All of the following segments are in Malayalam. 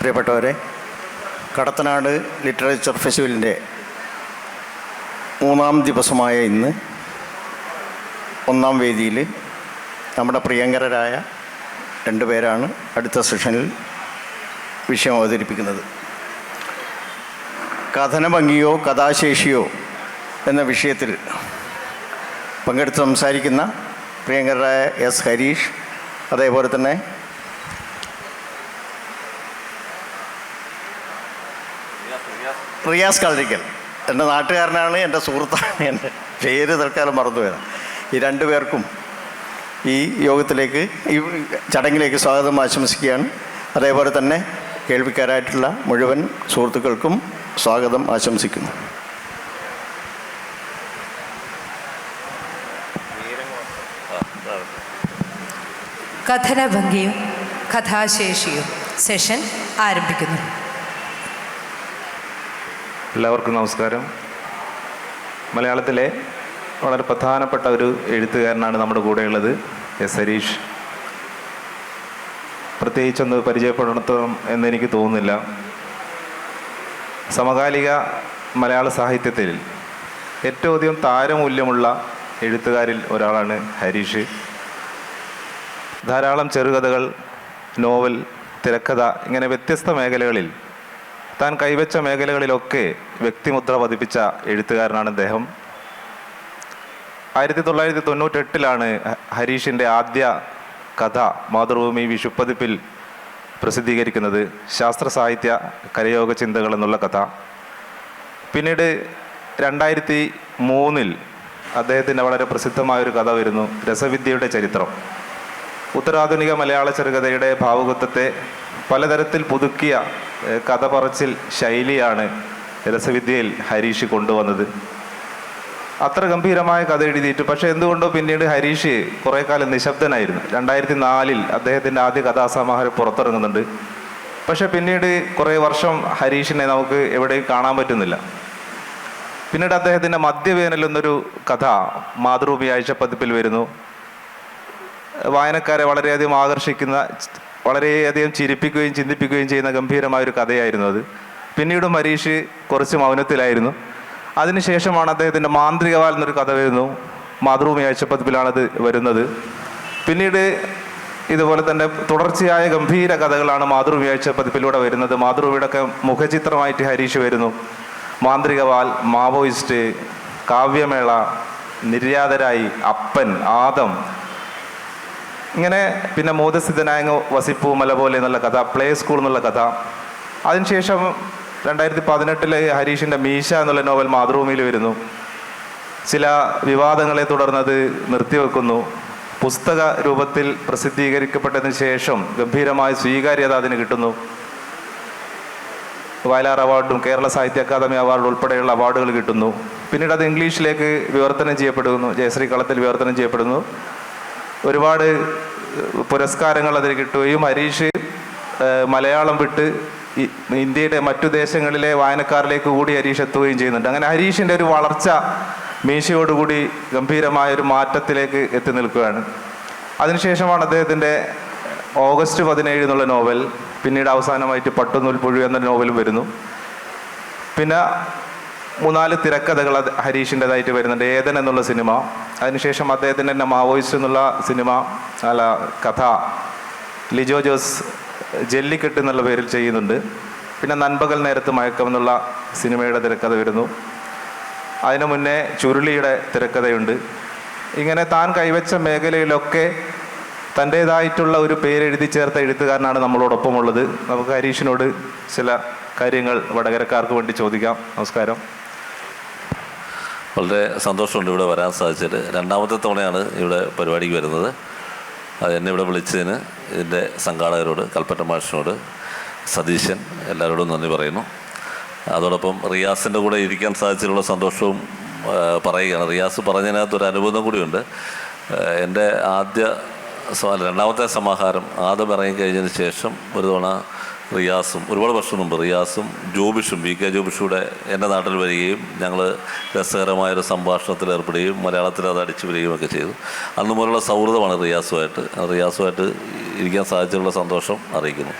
പ്രിയപ്പെട്ടവരെ, കടത്തനാട് ലിറ്ററേച്ചർ ഫെസ്റ്റിവലിൻ്റെ 3-ാം ദിവസമായ ഇന്ന് 1-ാം വേദിയിൽ നമ്മുടെ പ്രിയങ്കരരായ 2 പേരാണ് അടുത്ത സെഷനിൽ വിഷയം അവതരിപ്പിക്കുന്നത്. കഥനഭംഗിയോ കഥാശേഷിയോ എന്ന വിഷയത്തിൽ പങ്കെടുത്ത് സംസാരിക്കുന്ന പ്രിയങ്കരായ എസ് ഹരീഷ്, അതേപോലെ തന്നെ റിയാസ് കളരിക്കൽ, എൻ്റെ നാട്ടുകാരനാണ്, എൻ്റെ സുഹൃത്താണ്, എൻ്റെ പേര് തൽക്കാലം മറന്നുപോയതാണ്. ഈ 2 പേർക്കും ഈ യോഗത്തിലേക്ക്, ഈ ചടങ്ങിലേക്ക് സ്വാഗതം ആശംസിക്കുകയാണ്. അതേപോലെ തന്നെ കേൾവിക്കാരായിട്ടുള്ള മുഴുവൻ സുഹൃത്തുക്കൾക്കും സ്വാഗതം ആശംസിക്കുന്നു. കഥനഭംഗിയും കഥാശേഷിയും സെഷൻ ആരംഭിക്കുന്നു. എല്ലാവർക്കും നമസ്കാരം. മലയാളത്തിലെ വളരെ പ്രധാനപ്പെട്ട ഒരു എഴുത്തുകാരനാണ് നമ്മുടെ കൂടെയുള്ളത്, എസ് ഹരീഷ്. പ്രത്യേകിച്ചൊന്ന് പരിചയപ്പെടണം എന്നെനിക്ക് തോന്നുന്നില്ല. സമകാലിക മലയാള സാഹിത്യത്തിൽ ഏറ്റവും അധികം താരമൂല്യമുള്ള എഴുത്തുകാരിൽ ഒരാളാണ് ഹരീഷ്. ധാരാളം ചെറുകഥകൾ, നോവൽ, തിരക്കഥ, ഇങ്ങനെ വ്യത്യസ്ത മേഖലകളിൽ, താൻ കൈവച്ച മേഖലകളിലൊക്കെ വ്യക്തിമുദ്ര പതിപ്പിച്ച എഴുത്തുകാരനാണ് അദ്ദേഹം. 1998 ഹരീഷിൻ്റെ ആദ്യ കഥ മാതൃഭൂമി വിഷുപ്പതിപ്പിൽ പ്രസിദ്ധീകരിക്കുന്നത്, ശാസ്ത്ര സാഹിത്യ കരയോഗ ചിന്തകൾ എന്നുള്ള കഥ. പിന്നീട് 2003 അദ്ദേഹത്തിൻ്റെ വളരെ പ്രസിദ്ധമായൊരു കഥ വരുന്നു, രസവിദ്യയുടെ ചരിത്രം. ഉത്തരാധുനിക മലയാള ചെറുകഥയുടെ ഭാവുകത്വത്തെ പലതരത്തിൽ പുതുക്കിയ കഥ പറച്ചിൽ ശൈലിയാണ് രസവിദ്യയിൽ ഹരീഷ് കൊണ്ടുവന്നത്. അത്ര ഗംഭീരമായ കഥ എഴുതിയിട്ട് പക്ഷേ എന്തുകൊണ്ടോ പിന്നീട് ഹരീഷ് കുറേ കാലം നിശബ്ദനായിരുന്നു. 2004 അദ്ദേഹത്തിൻ്റെ ആദ്യ കഥാസമാഹാരം പുറത്തിറങ്ങുന്നുണ്ട്. പക്ഷേ പിന്നീട് കുറേ വർഷം ഹരീഷിനെ നമുക്ക് എവിടെയും കാണാൻ പറ്റുന്നില്ല. പിന്നീട് അദ്ദേഹത്തിൻ്റെ മധ്യവേനൽ എന്നൊരു കഥ മാതൃഭൂമി ആഴ്ചപ്പതിപ്പിൽ വരുന്നു. വായനക്കാരെ വളരെയധികം ആകർഷിക്കുന്ന, വളരെയധികം ചിരിപ്പിക്കുകയും ചിന്തിപ്പിക്കുകയും ചെയ്യുന്ന ഗംഭീരമായൊരു കഥയായിരുന്നു അത്. പിന്നീടും ഹരീഷ് കുറച്ച് മൗനത്തിലായിരുന്നു. അതിനുശേഷമാണ് അദ്ദേഹത്തിൻ്റെ മാന്ത്രികവാൽ എന്നൊരു കഥ വരുന്നു, മാതൃഭൂമി ആഴ്ചപ്പതിപ്പിലാണത് വരുന്നത്. പിന്നീട് ഇതുപോലെ തന്നെ തുടർച്ചയായ ഗംഭീര കഥകളാണ് മാതൃഭൂമി ആഴ്ചപ്പതിപ്പിലൂടെ വരുന്നത്. മാതൃഭൂമിയുടെയൊക്കെ മുഖചിത്രമായിട്ട് ഹരീഷ് വരുന്നു. മാന്ത്രികവാൽ, മാവോയിസ്റ്റ്, കാവ്യമേള, നിര്യാതരായി, അപ്പൻ, ആദം, ഇങ്ങനെ പിന്നെ മോദസ്ഥിതനായ വസിപ്പു മല പോലെ എന്നുള്ള കഥ, പ്ലേ സ്കൂൾ എന്നുള്ള കഥ. അതിനുശേഷം 2018 ഹരീഷിൻ്റെ മീശ എന്നുള്ള നോവൽ മാതൃഭൂമിയിൽ വരുന്നു. ചില വിവാദങ്ങളെ തുടർന്നത് നിർത്തിവെക്കുന്നു. പുസ്തക രൂപത്തിൽ പ്രസിദ്ധീകരിക്കപ്പെട്ടതിന് ശേഷം ഗംഭീരമായ സ്വീകാര്യത അതിന് കിട്ടുന്നു. വയലാർ അവാർഡും കേരള സാഹിത്യ അക്കാദമി അവാർഡ് ഉൾപ്പെടെയുള്ള അവാർഡുകൾ കിട്ടുന്നു. പിന്നീട് അത് ഇംഗ്ലീഷിലേക്ക് വിവർത്തനം ചെയ്യപ്പെടുന്നു, ജയശ്രീ കളത്തിൽ വിവർത്തനം ചെയ്യപ്പെടുന്നു. ഒരുപാട് പുരസ്കാരങ്ങൾ അതിന് കിട്ടുകയും ഹരീഷ് മലയാളം വിട്ട് ഇന്ത്യയുടെ മറ്റു ദേശങ്ങളിലെ വായനക്കാരിലേക്ക് കൂടി ഹരീഷ് എത്തുകയും ചെയ്യുന്നുണ്ട്. അങ്ങനെ ഹരീഷിൻ്റെ ഒരു വളർച്ച മീശയോടുകൂടി ഗംഭീരമായൊരു മാറ്റത്തിലേക്ക് എത്തി നിൽക്കുകയാണ്. അതിനുശേഷമാണ് അദ്ദേഹത്തിൻ്റെ ഓഗസ്റ്റ് 17 എന്നുള്ള നോവൽ, പിന്നീട് അവസാനമായിട്ട് പട്ടുനൂൽപ്പുഴു എന്ന നോവലും വരുന്നു. പിന്നെ 3-4 തിരക്കഥകൾ ഹരീഷിൻ്റെതായിട്ട് വരുന്നുണ്ട്. ഏതൻ എന്നുള്ള സിനിമ, അതിനുശേഷം അദ്ദേഹത്തിൻ്റെ തന്നെ മാവോയിസ്റ്റ് എന്നുള്ള സിനിമ കഥ ലിജോ ജോസ് ജെല്ലിക്കെട്ട് എന്നുള്ള പേരിൽ ചെയ്യുന്നുണ്ട്. പിന്നെ നൻപകൽ നേരത്ത് മയക്കം എന്നുള്ള സിനിമയുടെ തിരക്കഥ വരുന്നു. അതിനു മുന്നേ ചുരുളിയുടെ തിരക്കഥയുണ്ട്. ഇങ്ങനെ താൻ കൈവച്ച മേഖലയിലൊക്കെ തൻ്റേതായിട്ടുള്ള ഒരു പേരെഴുതി ചേർത്ത എഴുത്തുകാരനാണ് നമ്മളോടൊപ്പമുള്ളത്. നമുക്ക് ഹരീഷിനോട് ചില കാര്യങ്ങൾ വടകരക്കാർക്ക് വേണ്ടി ചോദിക്കാം. നമസ്കാരം. വളരെ സന്തോഷമുണ്ട് ഇവിടെ വരാൻ സാധിച്ചത്. 2ാമത്തെ തവണയാണ് ഇവിടെ പരിപാടിക്ക് വരുന്നത്. എന്നെ ഇവിടെ വിളിച്ചതിന് ഇതിൻ്റെ സംഘാടകരോട്, കൽപ്പറ്റ മാഷിനോട്, സതീശൻ, എല്ലാവരോടും നന്ദി പറയുന്നു. അതോടൊപ്പം റിയാസിൻ്റെ കൂടെ ഇരിക്കാൻ സാധിച്ചതിലുള്ള സന്തോഷവും പറയുകയാണ്. റിയാസ് പറഞ്ഞതിനകത്തൊരു അനുബന്ധം കൂടിയുണ്ട്. എൻ്റെ 2ാമത്തെ സമാഹാരം ആദ്യം ഇറങ്ങിക്കഴിഞ്ഞതിന് ശേഷം ഒരു തവണ റിയാസും, ഒരുപാട് വർഷം മുമ്പ് റിയാസും ജോബിഷും, വി കെ ജോബിഷൂടെ എൻ്റെ നാട്ടിൽ വരികയും ഞങ്ങൾ രസകരമായൊരു സംഭാഷണത്തിൽ ഏർപ്പെടുകയും മലയാളത്തിൽ അത് അടിച്ചു വരികയും ഒക്കെ ചെയ്തു. അന്ന് മുതലുള്ള സൗഹൃദമാണ് റിയാസുമായിട്ട് ഇരിക്കാൻ സാധിച്ചിട്ടുള്ള സന്തോഷം അറിയിക്കുന്നു.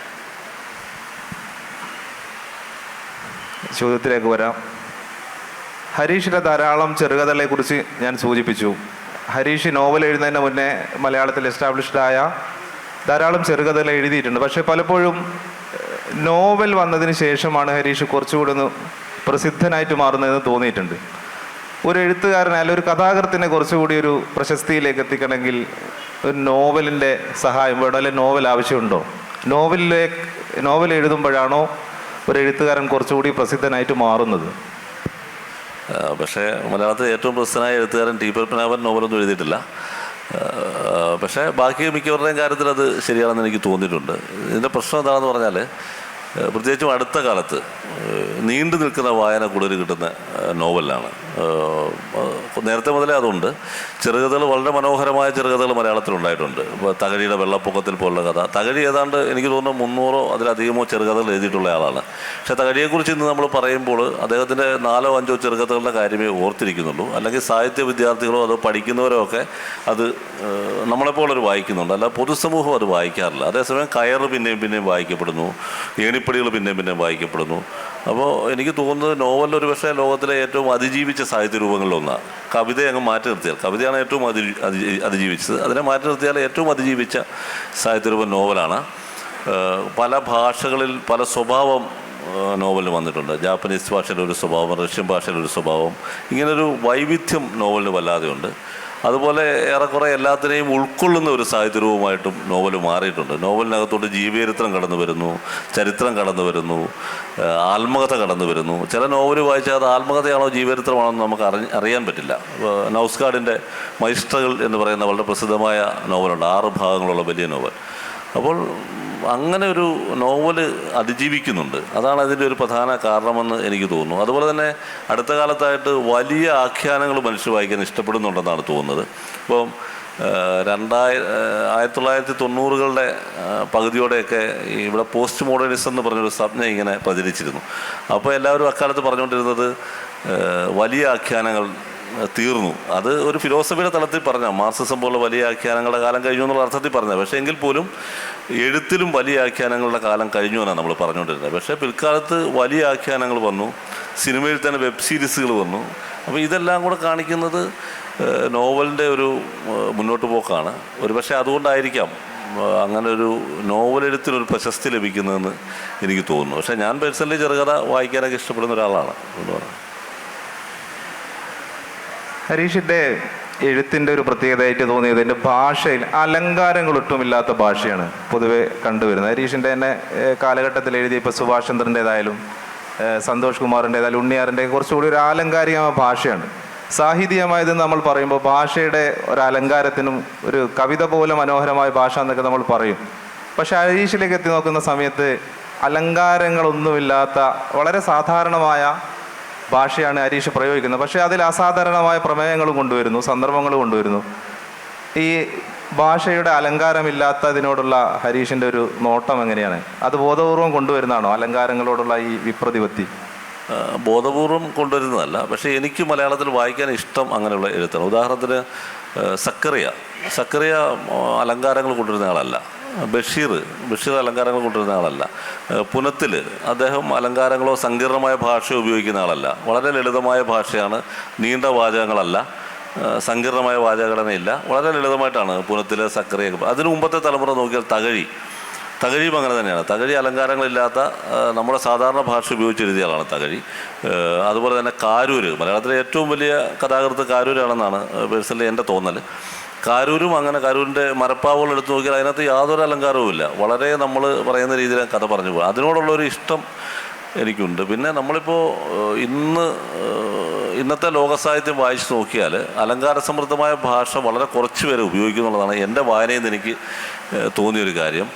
ചോദ്യത്തിലേക്ക് വരാം. ഹരീഷിൻ്റെ ധാരാളം ചെറുകഥകളെക്കുറിച്ച് ഞാൻ സൂചിപ്പിച്ചു. ഹരീഷ് നോവൽ എഴുതുന്നതിന് മുന്നേ മലയാളത്തിൽ എസ്റ്റാബ്ലിഷ്ഡായ ധാരാളം ചെറുകഥകൾ എഴുതിയിട്ടുണ്ട്. പക്ഷേ പലപ്പോഴും നോവൽ വന്നതിന് ശേഷമാണ് ഹരീഷ് കുറച്ചുകൂടി ഒന്ന് പ്രസിദ്ധനായിട്ട് മാറുന്നതെന്ന് തോന്നിയിട്ടുണ്ട്. ഒരു എഴുത്തുകാരനായാലും ഒരു കഥാകൃത്തിനെ കുറച്ചുകൂടി ഒരു പ്രശസ്തിയിലേക്ക് എത്തിക്കണമെങ്കിൽ ഒരു നോവലിൻ്റെ സഹായം വേണോ, അല്ലെങ്കിൽ നോവൽ ആവശ്യമുണ്ടോ? നോവൽ എഴുതുമ്പോഴാണോ ഒരു എഴുത്തുകാരൻ കുറച്ചുകൂടി പ്രസിദ്ധനായിട്ട് മാറുന്നത്? പക്ഷേ മലയാളത്തിൽ ഏറ്റവും പ്രസിദ്ധനായ എഴുത്തുകാരൻ ടി പത്മനാഭൻ നോവലൊന്നും എഴുതിയിട്ടില്ല. പക്ഷേ ബാക്കി മിക്കവരുടെയും കാര്യത്തിൽ അത് ശരിയാണെന്ന് എനിക്ക് തോന്നിയിട്ടുണ്ട്. ഇതിൻ്റെ പ്രശ്നം എന്താണെന്ന് പറഞ്ഞാൽ, പ്രത്യേകിച്ചും അടുത്ത കാലത്ത് നീണ്ടു നിൽക്കുന്ന വായന കൂടുതൽ കിട്ടുന്ന നോവലിലാണ്. നേരത്തെ മുതലേ അതുണ്ട്. ചെറുകഥകൾ, വളരെ മനോഹരമായ ചെറുകഥകൾ മലയാളത്തിലുണ്ടായിട്ടുണ്ട്. ഇപ്പോൾ തകഴിയുടെ വെള്ളപ്പൊക്കത്തിൽ പോലുള്ള കഥ. തകഴി ഏതാണ്ട് എനിക്ക് തോന്നുന്നു 300 അതിലധികമോ ചെറുകഥകൾ എഴുതിയിട്ടുള്ള ആളാണ്. പക്ഷേ തകഴിയെക്കുറിച്ച് ഇന്ന് നമ്മൾ പറയുമ്പോൾ അദ്ദേഹത്തിൻ്റെ 4 or 5 ചെറുകഥകളുടെ കാര്യമേ ഓർത്തിരിക്കുന്നുള്ളൂ. അല്ലെങ്കിൽ സാഹിത്യ വിദ്യാർത്ഥികളോ അത് പഠിക്കുന്നവരോ ഒക്കെ അത് നമ്മളെപ്പോലൊരു വായിക്കുന്നുണ്ട്, അല്ല പൊതുസമൂഹം അത് വായിക്കാറില്ല. അതേസമയം കയറ് പിന്നെയും പിന്നെയും വായിക്കപ്പെടുന്നു, ഏണിപ്പടികൾ പിന്നെയും പിന്നെയും വായിക്കപ്പെടുന്നു. അപ്പോൾ എനിക്ക് തോന്നുന്നത് നോവൽ ഒരു പക്ഷേ ലോകത്തിലെ ഏറ്റവും അതിജീവിച്ച സാഹിത്യ രൂപങ്ങളിലൊന്നാണ്. കവിതയെ അങ്ങ് മാറ്റി നിർത്തിയാൽ, കവിതയാണ് ഏറ്റവും അതിജീവിച്ചത്, അതിനെ മാറ്റി നിർത്തിയാൽ ഏറ്റവും അതിജീവിച്ച സാഹിത്യരൂപം നോവലാണ്. പല ഭാഷകളിൽ പല സ്വഭാവം നോവലിന് വന്നിട്ടുണ്ട്. ജാപ്പനീസ് ഭാഷയുടെ ഒരു സ്വഭാവം, റഷ്യൻ ഭാഷയുടെ ഒരു സ്വഭാവം, ഇങ്ങനൊരു വൈവിധ്യം നോവലിന് വല്ലാതെ ഉണ്ട്. അതുപോലെ ഏറെക്കുറെ എല്ലാത്തിനെയും ഉൾക്കൊള്ളുന്ന ഒരു സാഹിത്യരൂപമായിട്ടും നോവൽ മാറിയിട്ടുണ്ട്. നോവലിനകത്തോട്ട് ജീവചരിത്രം കടന്നു വരുന്നു, ചരിത്രം കടന്നു വരുന്നു, ആത്മകഥ കടന്നു വരുന്നു. ചില നോവൽ വായിച്ചാൽ അത് ആത്മകഥയാണോ ജീവചരിത്രമാണോ എന്ന് നമുക്ക് അറിയാൻ പറ്റില്ല. നൗസ്കാഡിൻ്റെ മൈസ്ട്രകൾ എന്ന് പറയുന്ന വളരെ പ്രസിദ്ധമായ നോവലുണ്ട്, 6 ഭാഗങ്ങളുള്ള വലിയ നോവൽ. അപ്പോൾ അങ്ങനെ ഒരു നോവൽ അതിജീവിക്കുന്നുണ്ട്. അതാണ് അതിൻ്റെ ഒരു പ്രധാന കാരണമെന്ന് എനിക്ക് തോന്നുന്നു. അതുപോലെ തന്നെ അടുത്ത കാലത്തായിട്ട് വലിയ ആഖ്യാനങ്ങൾ മനുഷ്യർ വായിക്കാൻ ഇഷ്ടപ്പെടുന്നുണ്ടെന്നാണ് തോന്നുന്നത്. ഇപ്പം 1990കളുടെ പകുതിയോടെയൊക്കെ ഇവിടെ പോസ്റ്റ് മോഡേണിസം എന്ന് പറഞ്ഞൊരു സംജ്ഞ ഇങ്ങനെ പ്രചരിച്ചിരുന്നു. അപ്പോൾ എല്ലാവരും അക്കാലത്ത് പറഞ്ഞുകൊണ്ടിരുന്നത് വലിയ ആഖ്യാനങ്ങൾ തീർന്നു. അത് ഒരു ഫിലോസഫിയുടെ തലത്തിൽ പറഞ്ഞാൽ, മാർക്സിസം പോലുള്ള വലിയ ആഖ്യാനങ്ങളുടെ കാലം കഴിഞ്ഞു എന്നുള്ള അർത്ഥത്തിൽ പറഞ്ഞത്. പക്ഷേ എങ്കിൽ പോലും എഴുത്തിലും വലിയ ആഖ്യാനങ്ങളുടെ കാലം കഴിഞ്ഞു എന്നാണ് നമ്മൾ പറഞ്ഞുകൊണ്ടിരുന്നത്. പക്ഷേ പിൽക്കാലത്ത് വലിയ ആഖ്യാനങ്ങൾ വന്നു, സിനിമയിൽ തന്നെ വെബ് സീരീസുകൾ വന്നു. അപ്പോൾ ഇതെല്ലാം കൂടെ കാണിക്കുന്നത് നോവലിൻ്റെ ഒരു മുന്നോട്ട് പോക്കാണ്. ഒരുപക്ഷെ അതുകൊണ്ടായിരിക്കാം അങ്ങനെ ഒരു നോവലെഴുത്തിനൊരു പ്രശസ്തി ലഭിക്കുന്നതെന്ന് എനിക്ക് തോന്നുന്നു. പക്ഷേ ഞാൻ പേഴ്സണലി ചെറുകഥ വായിക്കാനൊക്കെ ഇഷ്ടപ്പെടുന്ന ഒരാളാണ് എന്ന് പറയുന്നത്. ഹരീഷിൻ്റെ എഴുത്തിൻ്റെ ഒരു പ്രത്യേകതയായിട്ട് തോന്നിയത് എൻ്റെ ഭാഷയിൽ അലങ്കാരങ്ങളൊട്ടുമില്ലാത്ത ഭാഷയാണ് പൊതുവെ കണ്ടുവരുന്നത്. ഹരീഷിൻ്റെ തന്നെ കാലഘട്ടത്തിൽ എഴുതിയ ഇപ്പോൾ സുഭാഷ് ചന്ദ്രൻ്റേതായാലും സന്തോഷ് കുമാറിൻ്റേതായാലും ഉണ്ണിയാറിൻ്റെ കുറച്ചുകൂടി ഒരു ആലങ്കാരികമായ ഭാഷയാണ്. സാഹിത്യമായതെന്ന് നമ്മൾ പറയുമ്പോൾ ഭാഷയുടെ ഒരു അലങ്കാരത്തിനും ഒരു കവിത പോലെ മനോഹരമായ ഭാഷ എന്നൊക്കെ നമ്മൾ പറയും. പക്ഷെ ഹരീഷിലേക്ക് എത്തി നോക്കുന്ന സമയത്ത് അലങ്കാരങ്ങളൊന്നുമില്ലാത്ത വളരെ സാധാരണമായ ഭാഷയാണ് ഹരീഷ് പ്രയോഗിക്കുന്നത്. പക്ഷേ അതിൽ അസാധാരണമായ പ്രമേയങ്ങളും കൊണ്ടുവരുന്നു, സന്ദർഭങ്ങളും കൊണ്ടുവരുന്നു. ഈ ഭാഷയുടെ അലങ്കാരമില്ലാത്തതിനോടുള്ള ഹരീഷിൻ്റെ ഒരു നോട്ടം എങ്ങനെയാണ്? അത് ബോധപൂർവം കൊണ്ടുവരുന്നതാണോ അലങ്കാരങ്ങളോടുള്ള ഈ വിപ്രതിപത്തി? ബോധപൂർവം കൊണ്ടുവരുന്നതല്ല. പക്ഷേ എനിക്ക് മലയാളത്തിൽ വായിക്കാൻ ഇഷ്ടം അങ്ങനെയുള്ള എഴുത്താണ്. ഉദാഹരണത്തിന് സക്കറിയ അലങ്കാരങ്ങൾ കൊണ്ടുവരുന്ന ആളല്ല. ബഷീർ അലങ്കാരങ്ങൾ കൊണ്ടുവരുന്ന ആളല്ല. പുനത്തിൽ അദ്ദേഹം അലങ്കാരങ്ങളോ സങ്കീർണമായ ഭാഷയോ ഉപയോഗിക്കുന്ന ആളല്ല. വളരെ ലളിതമായ ഭാഷയാണ്, നീണ്ട വാചകങ്ങളല്ല, സങ്കീർണമായ വാചകഘടനയില്ല. വളരെ ലളിതമായിട്ടാണ് പുനത്തിലെ സക്കറിയൊക്കെ. അതിനു മുമ്പത്തെ തലമുറ നോക്കിയാൽ തകഴിയും അങ്ങനെ തന്നെയാണ്. തകഴി അലങ്കാരങ്ങളില്ലാത്ത നമ്മുടെ സാധാരണ ഭാഷ ഉപയോഗിച്ചെഴുതിയ ആളാണ് തകഴി. അതുപോലെ തന്നെ കാരൂര്, മലയാളത്തിലെ ഏറ്റവും വലിയ കഥാകൃത്ത് കാരൂരാണെന്നാണ് പേഴ്സണലി എൻ്റെ തോന്നൽ. കാരൂരും അങ്ങനെ, കാരൂരിൻ്റെ മരപ്പാവുകൾ എടുത്തു നോക്കിയാൽ അതിനകത്ത് യാതൊരു അലങ്കാരവും ഇല്ല. വളരെ നമ്മൾ പറയുന്ന രീതിയിൽ കഥ പറഞ്ഞു പോകും. അതിനോടുള്ളൊരു ഇഷ്ടം എനിക്കുണ്ട്. പിന്നെ നമ്മളിപ്പോൾ ഇന്നത്തെ ലോകസാഹിത്യം വായിച്ച് നോക്കിയാൽ അലങ്കാര സമൃദ്ധമായ ഭാഷ വളരെ കുറച്ച് പേര് ഉപയോഗിക്കുന്നുള്ളതാണ് എൻ്റെ വായനയിൽ നിന്ന് എനിക്ക് തോന്നിയൊരു കാര്യം.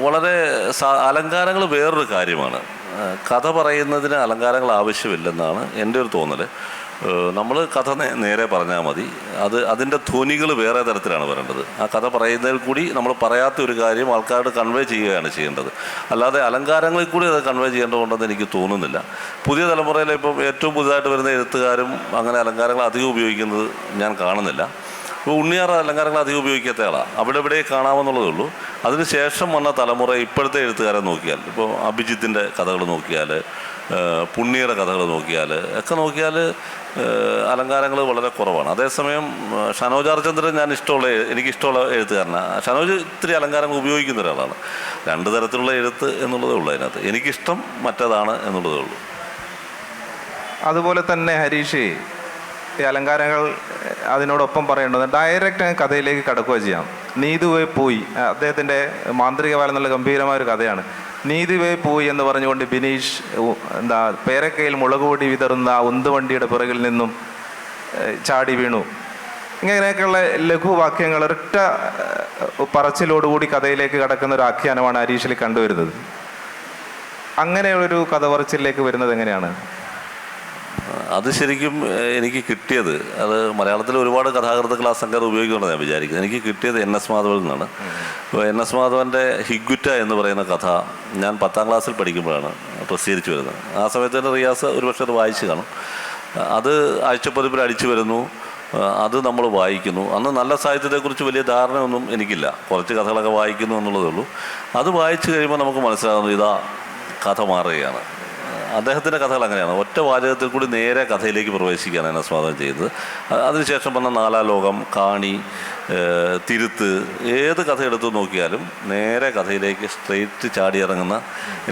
വളരെ അലങ്കാരങ്ങൾ വേറൊരു കാര്യമാണ്. കഥ പറയുന്നതിന് അലങ്കാരങ്ങൾ ആവശ്യമില്ലെന്നാണ് എൻ്റെ ഒരു തോന്നൽ. നമ്മൾ കഥ നേരെ പറഞ്ഞാൽ മതി. അതിൻ്റെ ധ്വനികൾ വേറെ തരത്തിലാണ് വരേണ്ടത്. ആ കഥ പറയുന്നതിൽ കൂടി നമ്മൾ പറയാത്ത ഒരു കാര്യം ആൾക്കാരോട് കൺവേ ചെയ്യുകയാണ് ചെയ്യേണ്ടത്. അല്ലാതെ അലങ്കാരങ്ങളിൽ കൂടി അത് കൺവേ ചെയ്യേണ്ടതുകൊണ്ടെന്ന് എനിക്ക് തോന്നുന്നില്ല. പുതിയ തലമുറയിലെ ഇപ്പം ഏറ്റവും പുതുതായിട്ട് വരുന്ന എഴുത്തുകാരും അങ്ങനെ അലങ്കാരങ്ങൾ അധികം ഉപയോഗിക്കുന്നത് ഞാൻ കാണുന്നില്ല. ഇപ്പോൾ ഉണ്ണിയാർ അലങ്കാരങ്ങൾ അധികം ഉപയോഗിക്കാത്ത ആളാണ്, അവിടെ ഇവിടെ കാണാമെന്നുള്ളതേ ഉള്ളൂ. അതിനുശേഷം വന്ന തലമുറ ഇപ്പോഴത്തെ എഴുത്തുകാരെ നോക്കിയാൽ, ഇപ്പോൾ അഭിജിത്തിൻ്റെ കഥകൾ നോക്കിയാൽ, പുണ്യയുടെ കഥകൾ നോക്കിയാൽ ഒക്കെ നോക്കിയാൽ അലങ്കാരങ്ങൾ വളരെ കുറവാണ്. അതേസമയം ഷനോജ് ആർചന്ദ്രൻ എനിക്കിഷ്ടമുള്ള എഴുത്തുകാരനാണ്. ഷനോജ് ഇത്തിരി അലങ്കാരങ്ങൾ ഉപയോഗിക്കുന്ന ഒരാളാണ്. രണ്ട് തരത്തിലുള്ള എഴുത്ത് എന്നുള്ളതേ ഉള്ളൂ അതിനകത്ത്. എനിക്കിഷ്ടം മറ്റേതാണ് എന്നുള്ളതേ ഉള്ളൂ. അതുപോലെ തന്നെ ഹരീഷ്, ഈ അലങ്കാരങ്ങൾ അതിനോടൊപ്പം പറയേണ്ടത് ഡയറക്റ്റ് കഥയിലേക്ക് കടക്കുകയോ ചെയ്യാം. നീതുവേ പോയി, അദ്ദേഹത്തിൻ്റെ മാന്ത്രിക വാൽ എന്നുള്ള ഗംഭീരമായൊരു കഥയാണ്. നീതുവേ പോയി എന്ന് പറഞ്ഞുകൊണ്ട് ബിനീഷ് പേരക്കയിൽ മുളക് പൊടി വിതറുന്ന ഉന്തുവണ്ടിയുടെ പിറകിൽ നിന്നും ചാടി വീണു. ഇങ്ങനെയൊക്കെയുള്ള ലഘുവാക്യങ്ങൾ ഒരൊറ്റ പറച്ചിലോടുകൂടി കഥയിലേക്ക് കടക്കുന്ന ഒരു ആഖ്യാനമാണ് ഹരീഷിൽ കണ്ടുവരുന്നത്. അങ്ങനെയുള്ളൊരു കഥ പറച്ചിലേക്ക് വരുന്നത് എങ്ങനെയാണ്? അത് ശരിക്കും എനിക്ക് കിട്ടിയത്, അത് മലയാളത്തിൽ ഒരുപാട് കഥാകൃത്തുക്കൾ ആ സംഘം ഉപയോഗിക്കുന്നുണ്ടെന്ന് ഞാൻ വിചാരിക്കുന്നത്. എനിക്ക് കിട്ടിയത് NS മാധവനിൽ നിന്നാണ്. ഇപ്പോൾ NS മാധവൻ്റെ ഹിഗ്ഗുറ്റ എന്ന് പറയുന്ന കഥ ഞാൻ 10ാം ക്ലാസ്സിൽ പഠിക്കുമ്പോഴാണ് പ്രസിദ്ധീകരിച്ചു വരുന്നത്. ആ സമയത്ത് തന്നെ റിയാസ് ഒരുപക്ഷെ അത് വായിച്ച് കാണും. അത് ആഴ്ചപ്പതിപ്പിൽ അടിച്ചു വരുന്നു, അത് നമ്മൾ വായിക്കുന്നു. അന്ന് നല്ല സാഹിത്യത്തെക്കുറിച്ച് വലിയ ധാരണയൊന്നും എനിക്കില്ല, കുറച്ച് കഥകളൊക്കെ വായിക്കുന്നു എന്നുള്ളതേ ഉള്ളൂ. അത് വായിച്ചു കഴിയുമ്പോൾ നമുക്ക് മനസ്സിലാകുന്നത് ഇതാ കഥ മാറുകയാണ്. അദ്ദേഹത്തിൻ്റെ കഥകൾ അങ്ങനെയാണ്, ഒറ്റ വാചകത്തിൽ കൂടി നേരെ കഥയിലേക്ക് പ്രവേശിക്കുകയാണ് NS മാധവൻ ചെയ്തത്. അതിനുശേഷം വന്ന നാലാലോകം, കാണി, തിരുത്ത്, ഏത് കഥ എടുത്തു നോക്കിയാലും നേരെ കഥയിലേക്ക് സ്ട്രെയിറ്റ് ചാടിയിറങ്ങുന്ന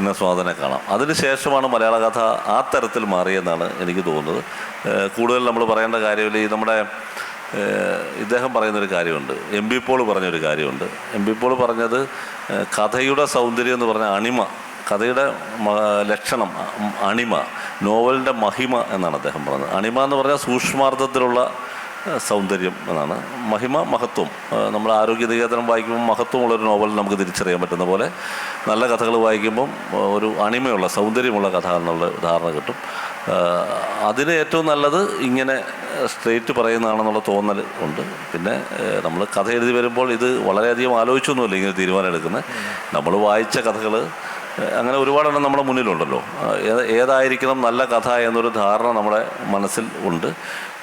NS മാധവനെ കാണാം. അതിനുശേഷമാണ് മലയാള കഥ ആ തരത്തിൽ മാറിയെന്നാണ് എനിക്ക് തോന്നുന്നത്. കൂടുതൽ നമ്മൾ പറയേണ്ട കാര്യമില്ല. ഈ നമ്മുടെ ഇദ്ദേഹം പറയുന്നൊരു കാര്യമുണ്ട്, MB പോൾ പറഞ്ഞൊരു കാര്യമുണ്ട്. MB പോൾ പറഞ്ഞത് കഥയുടെ സൗന്ദര്യം എന്ന് പറഞ്ഞാൽ അണിമ, കഥയുടെ ലക്ഷണം അണിമ, നോവലിൻ്റെ മഹിമ എന്നാണ് അദ്ദേഹം പറഞ്ഞത്. അണിമ എന്ന് പറഞ്ഞാൽ സൂക്ഷ്മാർത്ഥത്തിലുള്ള സൗന്ദര്യം എന്നാണ്. മഹിമ മഹത്വം. നമ്മൾ ആരോഗ്യനികേതനം വായിക്കുമ്പോൾ മഹത്വമുള്ളൊരു നോവൽ നമുക്ക് തിരിച്ചറിയാൻ പറ്റുന്ന പോലെ നല്ല കഥകൾ വായിക്കുമ്പം ഒരു അണിമയുള്ള സൗന്ദര്യമുള്ള കഥ എന്നുള്ള ധാരണ കിട്ടും. അതിന് ഏറ്റവും നല്ലത് ഇങ്ങനെ സ്ട്രെയിറ്റ് പറയുന്നതാണെന്നുള്ള തോന്നൽ ഉണ്ട്. പിന്നെ നമ്മൾ കഥ എഴുതി വരുമ്പോൾ ഇത് വളരെയധികം ആലോചിച്ചൊന്നുമില്ല ഇങ്ങനെ തീരുമാനം എടുക്കുന്നത്. നമ്മൾ വായിച്ച കഥകൾ അങ്ങനെ ഒരുപാടെണ്ണം നമ്മുടെ മുന്നിലുണ്ടല്ലോ. ഏതായിരിക്കണം നല്ല കഥ എന്നൊരു ധാരണ നമ്മുടെ മനസ്സിൽ ഉണ്ട്.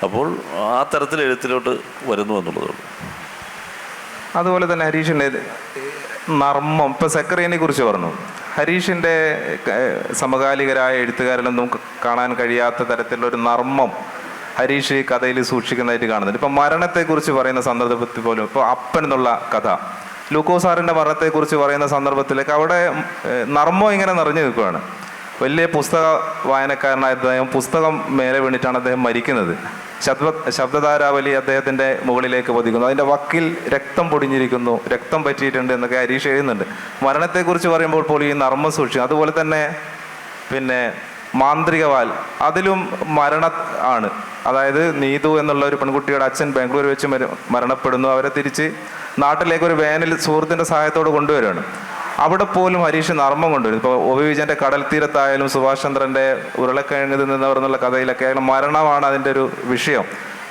അപ്പോൾ ആ തരത്തിൽ എഴുത്തിലോട്ട് വരുന്നു എന്നുള്ളതേ ഉള്ളൂ. അതുപോലെ തന്നെ ഹരീഷിൻ്റെ നർമ്മം, ഇപ്പം സക്കറിയനെ കുറിച്ച് പറഞ്ഞു. ഹരീഷിൻ്റെ സമകാലികരായ എഴുത്തുകാരിലൊന്നും കാണാൻ കഴിയാത്ത തരത്തിലുള്ളൊരു നർമ്മം ഹരീഷ് കഥയിൽ സൂക്ഷിക്കുന്നതായിട്ട് കാണുന്നുണ്ട്. ഇപ്പം മരണത്തെക്കുറിച്ച് പറയുന്ന സന്ദർഭത്തിൽ പോലും, ഇപ്പോൾ അപ്പൻ എന്നുള്ള കഥ, ലൂക്കോ സാറിൻ്റെ മരണത്തെക്കുറിച്ച് പറയുന്ന സന്ദർഭത്തിലേക്ക് അവിടെ നർമ്മം ഇങ്ങനെ നിറഞ്ഞു നിൽക്കുകയാണ്. വലിയ പുസ്തക വായനക്കാരനായ അദ്ദേഹം പുസ്തകം മേലെ വീണിട്ടാണ് അദ്ദേഹം മരിക്കുന്നത്. ശബ്ദധാരാവലി അദ്ദേഹത്തിൻ്റെ മുകളിലേക്ക് പതിക്കുന്നു. അതിൻ്റെ വക്കിൽ രക്തം പൊടിഞ്ഞിരിക്കുന്നു, രക്തം പറ്റിയിട്ടുണ്ട് എന്നൊക്കെ ഹരീഷ് എഴുതുന്നുണ്ട്. മരണത്തെക്കുറിച്ച് പറയുമ്പോൾ പോലും ഈ നർമ്മം സൂക്ഷിക്കും. അതുപോലെ തന്നെ പിന്നെ മാന്ത്രികവാൽ, അതിലും മരണ ആണ്. അതായത് നീതു എന്നുള്ള ഒരു പെൺകുട്ടിയുടെ അച്ഛൻ ബാംഗ്ലൂർ വെച്ച് മരണപ്പെടുന്നു. അവരെ തിരിച്ച് നാട്ടിലേക്ക് ഒരു വേനൽ സുഹൃത്തിൻ്റെ സഹായത്തോട് കൊണ്ടുവരികയാണ്. അവിടെ പോലും ഹരീഷ് നർമ്മം കൊണ്ടുവരും. ഇപ്പോൾ ഒ.വി. വിജയൻ്റെ കടൽ തീരത്തായാലും സുഭാഷ് ചന്ദ്രൻ്റെ ഉരുളക്കിഴങ്ങിൽ നിന്നവർ എന്നുള്ള കഥയിലൊക്കെ ആയാലും മരണമാണ് അതിൻ്റെ ഒരു വിഷയം.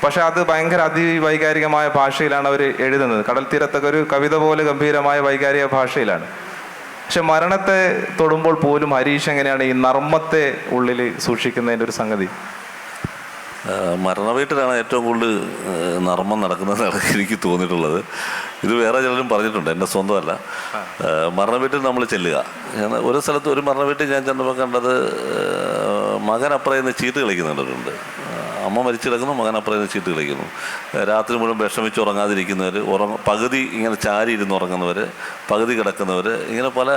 പക്ഷെ അത് ഭയങ്കര അതിവൈകാരികമായ ഭാഷയിലാണ് അവർ എഴുതുന്നത്. കടൽ തീരത്തൊക്കെ ഒരു കവിത പോലെ ഗംഭീരമായ വൈകാരിക ഭാഷയിലാണ്. പക്ഷെ മരണത്തെ തൊടുമ്പോൾ പോലും ഹരീഷ് എങ്ങനെയാണ് ഈ നർമ്മത്തെ ഉള്ളിൽ സൂക്ഷിക്കുന്നതിൻ്റെ ഒരു സംഗതി? മരണ വീട്ടിലാണ് ഏറ്റവും കൂടുതൽ നർമ്മം നടക്കുന്നതാണ് എനിക്ക് തോന്നിയിട്ടുള്ളത്. ഇത് വേറെ ചിലരും പറഞ്ഞിട്ടുണ്ട്, എൻ്റെ സ്വന്തമല്ല. മരണ വീട്ടിൽ നമ്മൾ ചെല്ലുക. ഒരു സ്ഥലത്ത് ഒരു മരണ വീട്ടിൽ ഞാൻ ചെന്നപ്പോൾ കണ്ടത് മകൻ അപ്പുറയിൽ നിന്ന് ചീട്ട് കളിക്കുന്നുണ്ട്. അമ്മ മരിച്ചു കിടക്കുന്നു, മകൻ അപ്പുറയിൽ നിന്ന് ചീട്ട് കളിക്കുന്നു. രാത്രി മുഴുവൻ വിഷമിച്ച് ഉറങ്ങാതിരിക്കുന്നവർ, പകുതി ഇങ്ങനെ ചാരി ഇരുന്ന് ഉറങ്ങുന്നവർ, പകുതി കിടക്കുന്നവർ, ഇങ്ങനെ പല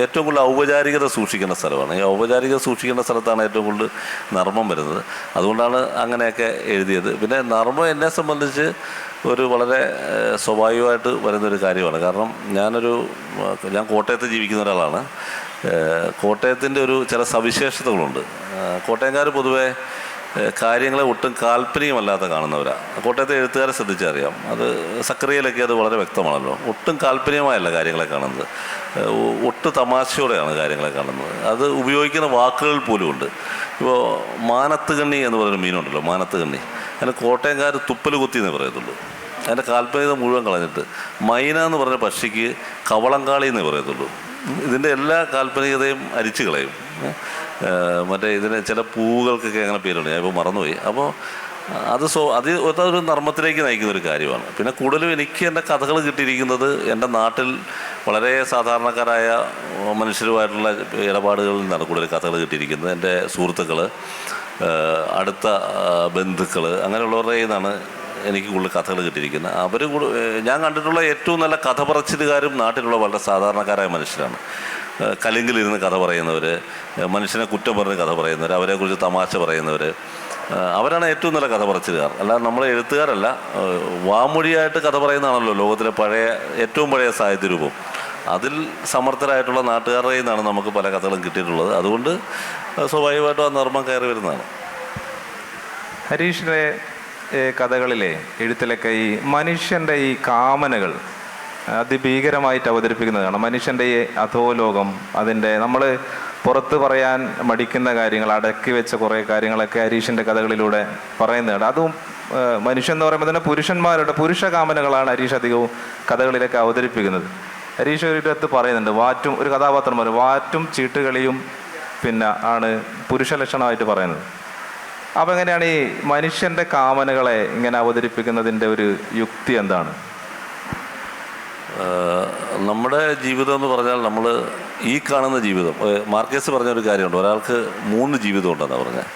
ഏറ്റവും കൂടുതൽ ഔപചാരികത സൂക്ഷിക്കേണ്ട സ്ഥലമാണ്. ഈ ഔപചാരികത സൂക്ഷിക്കേണ്ട സ്ഥലത്താണ് ഏറ്റവും കൂടുതൽ നർമ്മം വരുന്നത്. അതുകൊണ്ടാണ് അങ്ങനെയൊക്കെ എഴുതിയത്. പിന്നെ നർമ്മം എന്നെ സംബന്ധിച്ച് ഒരു വളരെ സ്വാഭാവികമായിട്ട് വരുന്നൊരു കാര്യമാണ്. കാരണം ഞാൻ കോട്ടയത്ത് ജീവിക്കുന്ന ഒരാളാണ്. കോട്ടയത്തിൻ്റെ ചില സവിശേഷതകളുണ്ട്. കോട്ടയംകാർ പൊതുവെ കാര്യങ്ങളെ ഒട്ടും കാൽപ്പനികമല്ലാതെ കാണുന്നവരാണ്. കോട്ടയത്തെ എഴുത്തുകാരെ ശ്രദ്ധിച്ചറിയാം. അത് സക്കറിയയിലൊക്കെ അത് വളരെ വ്യക്തമാണല്ലോ. ഒട്ടും കാൽപ്പനികമായല്ല കാര്യങ്ങളെ കാണുന്നത്, ഒട്ടും തമാശയോടെയാണ് കാര്യങ്ങളെ കാണുന്നത്. അത് ഉപയോഗിക്കുന്ന വാക്കുകൾ പോലും ഉണ്ട്. ഇപ്പോൾ മാനത്ത് കണ്ണി എന്ന് പറയുന്ന മീനുണ്ടല്ലോ, മാനത്ത് കണ്ണി, അതിന് കോട്ടയംകാർ തുപ്പൽ കുത്തി എന്നേ പറയത്തുള്ളൂ. അതിൻ്റെ കാൽപ്പനികത മുഴുവൻ കളഞ്ഞിട്ട് മൈന എന്ന് പറഞ്ഞ പക്ഷിക്ക് കവളങ്കാളി എന്നേ പറയത്തുള്ളൂ. ഇതിൻ്റെ എല്ലാ കാൽപ്പനികതയും അരിച്ചു കളയും. മറ്റേ ഇതിന് ചില പൂവുകൾക്കൊക്കെ അങ്ങനെ പേരുണ്ട്, ഞാൻ ഇപ്പോൾ മറന്നുപോയി. അപ്പോൾ അതൊരു നർമ്മത്തിലേക്ക് നയിക്കുന്ന ഒരു കാര്യമാണ്. പിന്നെ കൂടുതലും എനിക്ക് എൻ്റെ കഥകൾ കിട്ടിയിരിക്കുന്നത് എൻ്റെ നാട്ടിൽ വളരെ സാധാരണക്കാരായ മനുഷ്യരുമായിട്ടുള്ള ഇടപാടുകളിൽ നിന്നാണ് കൂടുതൽ കഥകൾ കിട്ടിയിരിക്കുന്നത്. എൻ്റെ സുഹൃത്തുക്കൾ, അടുത്ത ബന്ധുക്കൾ, അങ്ങനെയുള്ളവരുടെ നിന്നാണ് എനിക്ക് കൂടുതൽ കഥകൾ കിട്ടിയിരിക്കുന്നത്. ഞാൻ കണ്ടിട്ടുള്ള ഏറ്റവും നല്ല കഥ പറച്ചിലുകാരും നാട്ടിലുള്ള വളരെ സാധാരണക്കാരായ മനുഷ്യരാണ്. കലിങ്കിലിരുന്ന് കഥ പറയുന്നവർ, മനുഷ്യനെ കുറ്റം പറഞ്ഞ് കഥ പറയുന്നവർ, അവരെക്കുറിച്ച് തമാശ പറയുന്നവർ, അവരാണ് ഏറ്റവും നല്ല കഥ പറച്ചിലുകാർ. അല്ലാതെ നമ്മളെ എഴുത്തുകാരല്ല. വാമൊഴിയായിട്ട് കഥ പറയുന്നതാണല്ലോ ലോകത്തിലെ ഏറ്റവും പഴയ സാഹിത്യരൂപം. അതിൽ സമർത്ഥരായിട്ടുള്ള നാട്ടുകാരുടെ നിന്നാണ് നമുക്ക് പല കഥകളും കിട്ടിയിട്ടുള്ളത്. അതുകൊണ്ട് സ്വാഭാവികമായിട്ടും ആ നർമ്മം കയറി വരുന്നതാണ്. ഹരീഷിൻ്റെ കഥകളിലെ എഴുത്തിലൊക്കെ ഈ മനുഷ്യൻ്റെ ഈ കാമനകൾ അതിഭീകരമായിട്ട് അവതരിപ്പിക്കുന്നതാണ്. മനുഷ്യൻ്റെ ഈ അധോലോകം, അതിൻ്റെ നമ്മൾ പുറത്ത് പറയാൻ മടിക്കുന്ന കാര്യങ്ങൾ, അടക്കി വെച്ച കുറേ കാര്യങ്ങളൊക്കെ ഹരീഷിൻ്റെ കഥകളിലൂടെ പറയുന്നതാണ്. അതും മനുഷ്യൻ എന്ന് പറയുമ്പോൾ തന്നെ പുരുഷ കാമനകളാണ് ഹരീഷ് അധികവും കഥകളിലൊക്കെ അവതരിപ്പിക്കുന്നത്. ഹരീഷ് ഒരിടത്ത് പറയുന്നുണ്ട്, ഒരു കഥാപാത്രം പറയും, വാറ്റും ചീട്ടുകളിയും പിന്നെ ആണ് പുരുഷ ലക്ഷണമായിട്ട് പറയുന്നത്. അപ്പം എങ്ങനെയാണ് ഈ മനുഷ്യൻ്റെ കാമനകളെ ഇങ്ങനെ അവതരിപ്പിക്കുന്നതിൻ്റെ ഒരു യുക്തി എന്താണ്? നമ്മുടെ ജീവിതം എന്ന് പറഞ്ഞാൽ നമ്മൾ ഈ കാണുന്ന ജീവിതം, മാർക്കേസ് പറഞ്ഞൊരു കാര്യമുണ്ട്, ഒരാൾക്ക് 3 ജീവിതം ഉണ്ടെന്നാണ് പറഞ്ഞത്.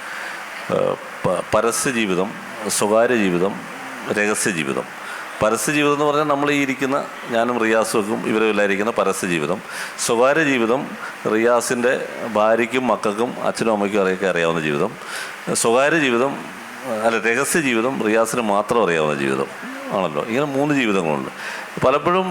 പരസ്യ ജീവിതം, സ്വകാര്യ ജീവിതം, രഹസ്യ ജീവിതം. പരസ്യ ജീവിതം എന്ന് പറഞ്ഞാൽ നമ്മൾ ഈ ഇരിക്കുന്ന ഞാനും റിയാസും ഇവരും എല്ലായിരിക്കുന്ന പരസ്യ ജീവിതം. സ്വകാര്യ ജീവിതം റിയാസിൻ്റെ ഭാര്യയ്ക്കും മക്കൾക്കും അച്ഛനും അമ്മയ്ക്കും അറിയാവുന്ന ജീവിതം. സ്വകാര്യ ജീവിതം രഹസ്യ ജീവിതം റിയാസിന് മാത്രം അറിയാവുന്ന ജീവിതം ആണല്ലോ. ഇങ്ങനെ 3 ജീവിതങ്ങളുണ്ട്. പലപ്പോഴും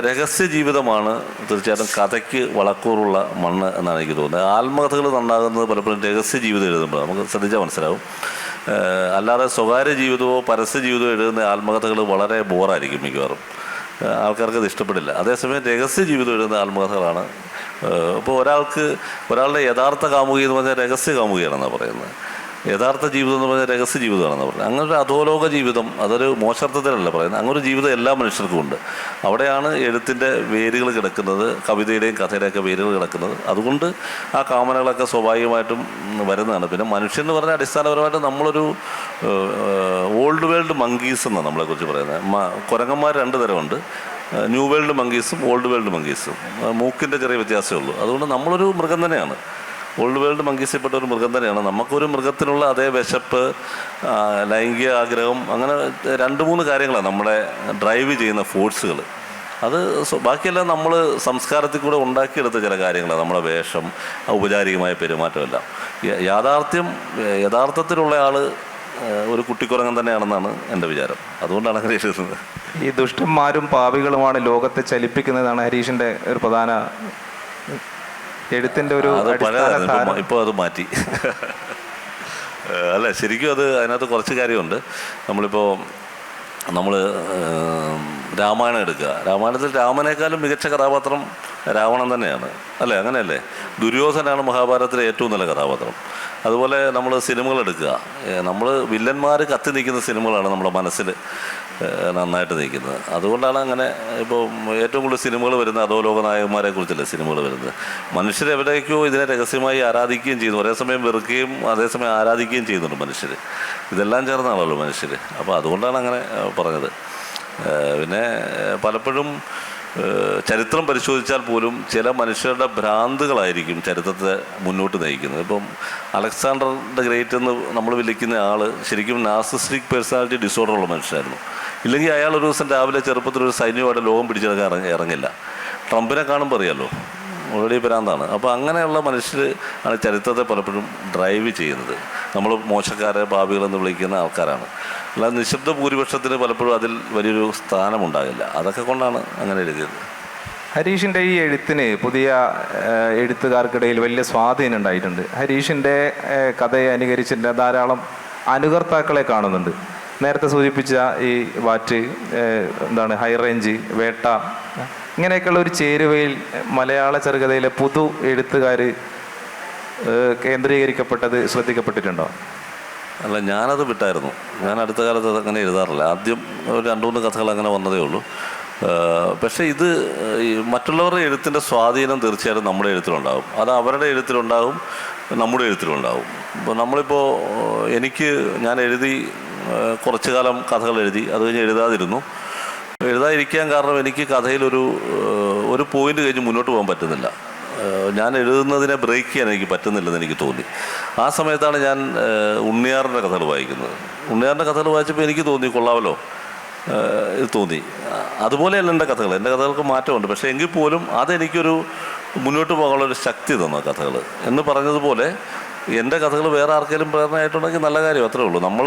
രഹസ്യ ജീവിതമാണ് തീർച്ചയായിട്ടും കഥയ്ക്ക് വളക്കൂറുള്ള മണ്ണ് എന്നാണ് എനിക്ക് തോന്നുന്നത്. ആത്മകഥകൾ നന്നാകുന്നത് പലപ്പോഴും രഹസ്യ ജീവിതം എഴുതുമ്പോൾ നമുക്ക് ശ്രദ്ധിച്ചാൽ മനസ്സിലാവും. അല്ലാതെ സ്വകാര്യ ജീവിതമോ പരസ്യ ജീവിതമോ എഴുതുന്ന ആത്മകഥകൾ വളരെ ബോറായിരിക്കും മിക്കവാറും. ആൾക്കാർക്ക് ഇത് ഇഷ്ടപ്പെടില്ല. അതേസമയം രഹസ്യ ജീവിതം എഴുതുന്ന ആത്മകഥകളാണ്. ഇപ്പോൾ ഒരാളുടെ യഥാർത്ഥ കാമുകി എന്ന് പറഞ്ഞാൽ രഹസ്യ കാമുകിയാണെന്നാണ് പറയുന്നത്. യഥാർത്ഥ ജീവിതം എന്ന് പറഞ്ഞാൽ രഹസ്യ ജീവിതമാണെന്ന് പറഞ്ഞത്. അങ്ങനെ ഒരു അധോലോക ജീവിതം, അതൊരു മോശാർത്ഥത്തിലല്ല പറയുന്നത്. അങ്ങനെ ഒരു ജീവിതം എല്ലാ മനുഷ്യർക്കും ഉണ്ട്. അവിടെയാണ് എഴുത്തിൻ്റെ വേരുകൾ കിടക്കുന്നത്, കവിതയുടെയും കഥയുടെയൊക്കെ വേരുകൾ കിടക്കുന്നത്. അതുകൊണ്ട് ആ കാമനകളൊക്കെ സ്വാഭാവികമായിട്ടും വരുന്നതാണ്. പിന്നെ മനുഷ്യൻ എന്ന് പറഞ്ഞാൽ അടിസ്ഥാനപരമായിട്ട് നമ്മളൊരു ഓൾഡ് വേൾഡ് മങ്കീസ് എന്നാണ് നമ്മളെക്കുറിച്ച് പറയുന്നത്. കുരങ്ങന്മാർ 2 തരമുണ്ട്, ന്യൂ വേൾഡ് മങ്കീസും ഓൾഡ് വേൾഡ് മങ്കീസും. മൂക്കിൻ്റെ ചെറിയ വ്യത്യാസമേ ഉള്ളൂ. അതുകൊണ്ട് നമ്മളൊരു മൃഗം തന്നെയാണ്. ഓൾഡ് വേൾഡ് മങ്കീസിൽപ്പെട്ട ഒരു മൃഗം തന്നെയാണ്. നമുക്കൊരു മൃഗത്തിനുള്ള അതേ വിശപ്പ്, ലൈംഗിക ആഗ്രഹം, അങ്ങനെ 2-3 കാര്യങ്ങളാണ് നമ്മളെ ഡ്രൈവ് ചെയ്യുന്ന ഫോഴ്സുകൾ. അത് ബാക്കിയെല്ലാം നമ്മൾ സംസ്കാരത്തിൽ കൂടെ ഉണ്ടാക്കിയെടുത്ത ചില കാര്യങ്ങളാണ്. നമ്മുടെ വേഷം, ഔപചാരികമായ പെരുമാറ്റമെല്ലാം. യഥാർത്ഥത്തിലുള്ള ആൾ ഒരു കുട്ടിക്കുരങ്ങൻ തന്നെയാണെന്നാണ് എൻ്റെ വിചാരം. അതുകൊണ്ടാണ് അങ്ങനെ എഴുതുന്നത്. ഈ ദുഷ്ടന്മാരും പാപികളുമാണ് ലോകത്തെ ചലിപ്പിക്കുന്നതാണ് ഹരീഷിൻ്റെ ഒരു പ്രധാന എഴുത്തിൻ്റെ ഒരു ഇപ്പോൾ അത് മാറ്റി. അല്ല, ശരിക്കും അതിനകത്ത് കുറച്ച് കാര്യമുണ്ട്. നമ്മൾ രാമായണം എടുക്കുക. രാമായണത്തിൽ രാമനേക്കാളും മികച്ച കഥാപാത്രം രാവണൻ തന്നെയാണ്, അല്ലേ? അങ്ങനെയല്ലേ? ദുര്യോധനാണ് മഹാഭാരതത്തിലെ ഏറ്റവും നല്ല കഥാപാത്രം. അതുപോലെ നമ്മൾ സിനിമകൾ എടുക്കുക. നമ്മൾ വില്ലന്മാർ കത്തി നിൽക്കുന്ന സിനിമകളാണ് നമ്മുടെ മനസ്സിൽ നന്നായിട്ട് നിൽക്കുന്നത്. അതുകൊണ്ടാണ് അങ്ങനെ ഇപ്പോൾ ഏറ്റവും കൂടുതൽ സിനിമകൾ വരുന്നത് അധോലോക നായകന്മാരെ കുറിച്ചല്ലേ സിനിമകൾ വരുന്നത്. മനുഷ്യരെവിടേക്കോ ഇതിനെ രഹസ്യമായി ആരാധിക്കുകയും ചെയ്യുന്നു, ഒരേ സമയം വെറുക്കുകയും അതേസമയം ആരാധിക്കുകയും ചെയ്യുന്നുണ്ട് മനുഷ്യർ. ഇതെല്ലാം ചേർന്നാണല്ലോ മനുഷ്യർ. അപ്പോൾ അതുകൊണ്ടാണ് അങ്ങനെ പറഞ്ഞത്. പിന്നെ പലപ്പോഴും ചരിത്രം പരിശോധിച്ചാൽ പോലും ചില മനുഷ്യരുടെ ഭ്രാന്തുകളായിരിക്കും ചരിത്രത്തെ മുന്നോട്ട് നയിക്കുന്നത്. ഇപ്പം അലക്സാണ്ടർ ദ ഗ്രേറ്റ് എന്ന് നമ്മൾ വിളിക്കുന്ന ആൾ ശരിക്കും നാർസിസ്റ്റിക് പേഴ്സണാലിറ്റി ഡിസോർഡർ ഉള്ള മനുഷ്യരായിരുന്നു. ഇല്ലെങ്കിൽ അയാൾ ഒരു ദിവസം രാവിലെ ചെറുപ്പത്തിൽ ഒരു സൈന്യമായിട്ട് ലോകം പിടിച്ചെടുക്കാൻ ഇറങ്ങില്ല. ട്രംപിനെ കാണുമ്പോൾ അറിയാമല്ലോ, ഓൾറെഡി ഭ്രാന്താണ്. അപ്പോൾ അങ്ങനെയുള്ള മനുഷ്യർ ആണ് ചരിത്രത്തെ പലപ്പോഴും ഡ്രൈവ് ചെയ്യുന്നത്. നമ്മൾ മോശക്കാരെ പാപികളെന്ന് വിളിക്കുന്ന ആൾക്കാരാണ്. അല്ലാതെ നിശബ്ദ ഭൂരിപക്ഷത്തിന് പലപ്പോഴും അതിൽ വലിയൊരു സ്ഥാനമുണ്ടാകില്ല. അതൊക്കെ കൊണ്ടാണ് അങ്ങനെ എഴുതിയത്. ഹരീഷിൻ്റെ ഈ എഴുത്തിന് പുതിയ എഴുത്തുകാർക്കിടയിൽ വലിയ സ്വാധീനം ഉണ്ടായിട്ടുണ്ട്. ഹരീഷിൻ്റെ കഥയെ അനുകരിച്ചിട്ട് ധാരാളം അനുകർത്താക്കളെ കാണുന്നുണ്ട്. നേരത്തെ സൂചിപ്പിച്ച ഈ വാറ്റ്, ഹൈ റേഞ്ച്, വേട്ട, ഇങ്ങനെയൊക്കെയുള്ള ഒരു ചേരുവയിൽ മലയാള ചെറുകഥയിലെ പുതു എഴുത്തുകാർ കേന്ദ്രീകരിക്കപ്പെട്ടത് ശ്രദ്ധിക്കപ്പെട്ടിട്ടുണ്ടോ? അല്ല, ഞാനത് വിട്ടായിരുന്നു. ഞാൻ അടുത്ത കാലത്ത് അതങ്ങനെ എഴുതാറില്ല. ആദ്യം ഒരു 2-3 കഥകൾ അങ്ങനെ വന്നതേ ഉള്ളൂ. പക്ഷേ ഇത് മറ്റുള്ളവരുടെ എഴുത്തിൻ്റെ സ്വാധീനം തീർച്ചയായിട്ടും നമ്മുടെ എഴുത്തിലുണ്ടാകും. അത് അവരുടെ എഴുത്തിലുണ്ടാകും, നമ്മുടെ എഴുത്തിലുണ്ടാകും. ഇപ്പോൾ ഞാൻ എഴുതി കുറച്ചു കാലം കഥകൾ എഴുതി. അത് കഴിഞ്ഞ് എഴുതാതിരിക്കാൻ കാരണം എനിക്ക് കഥയിലൊരു പോയിന്റ് കഴിഞ്ഞ് മുന്നോട്ട് പോകാൻ പറ്റുന്നില്ല. ഞാൻ എഴുതുന്നതിനെ ബ്രേക്ക് ചെയ്യാൻ എനിക്ക് പറ്റുന്നില്ലെന്ന് എനിക്ക് തോന്നി. ആ സമയത്താണ് ഞാൻ ഉണ്ണിയാറിൻ്റെ കഥകൾ വായിക്കുന്നത്. ഉണ്ണിയാറിൻ്റെ കഥകൾ വായിച്ചപ്പോൾ എനിക്ക് തോന്നി കൊള്ളാമല്ലോ, ഇത് തോന്നി. അതുപോലെയല്ല എൻ്റെ കഥകൾക്ക് മാറ്റമുണ്ട്. പക്ഷേ എങ്കിൽ പോലും അതെനിക്കൊരു മുന്നോട്ട് പോകാനുള്ളൊരു ശക്തി തന്ന കഥകൾ എന്ന് പറഞ്ഞതുപോലെ എൻ്റെ കഥകൾ വേറെ ആർക്കെങ്കിലും പ്രേരണയായിട്ടുണ്ടെങ്കിൽ നല്ല കാര്യം, അത്രേ ഉള്ളൂ. നമ്മൾ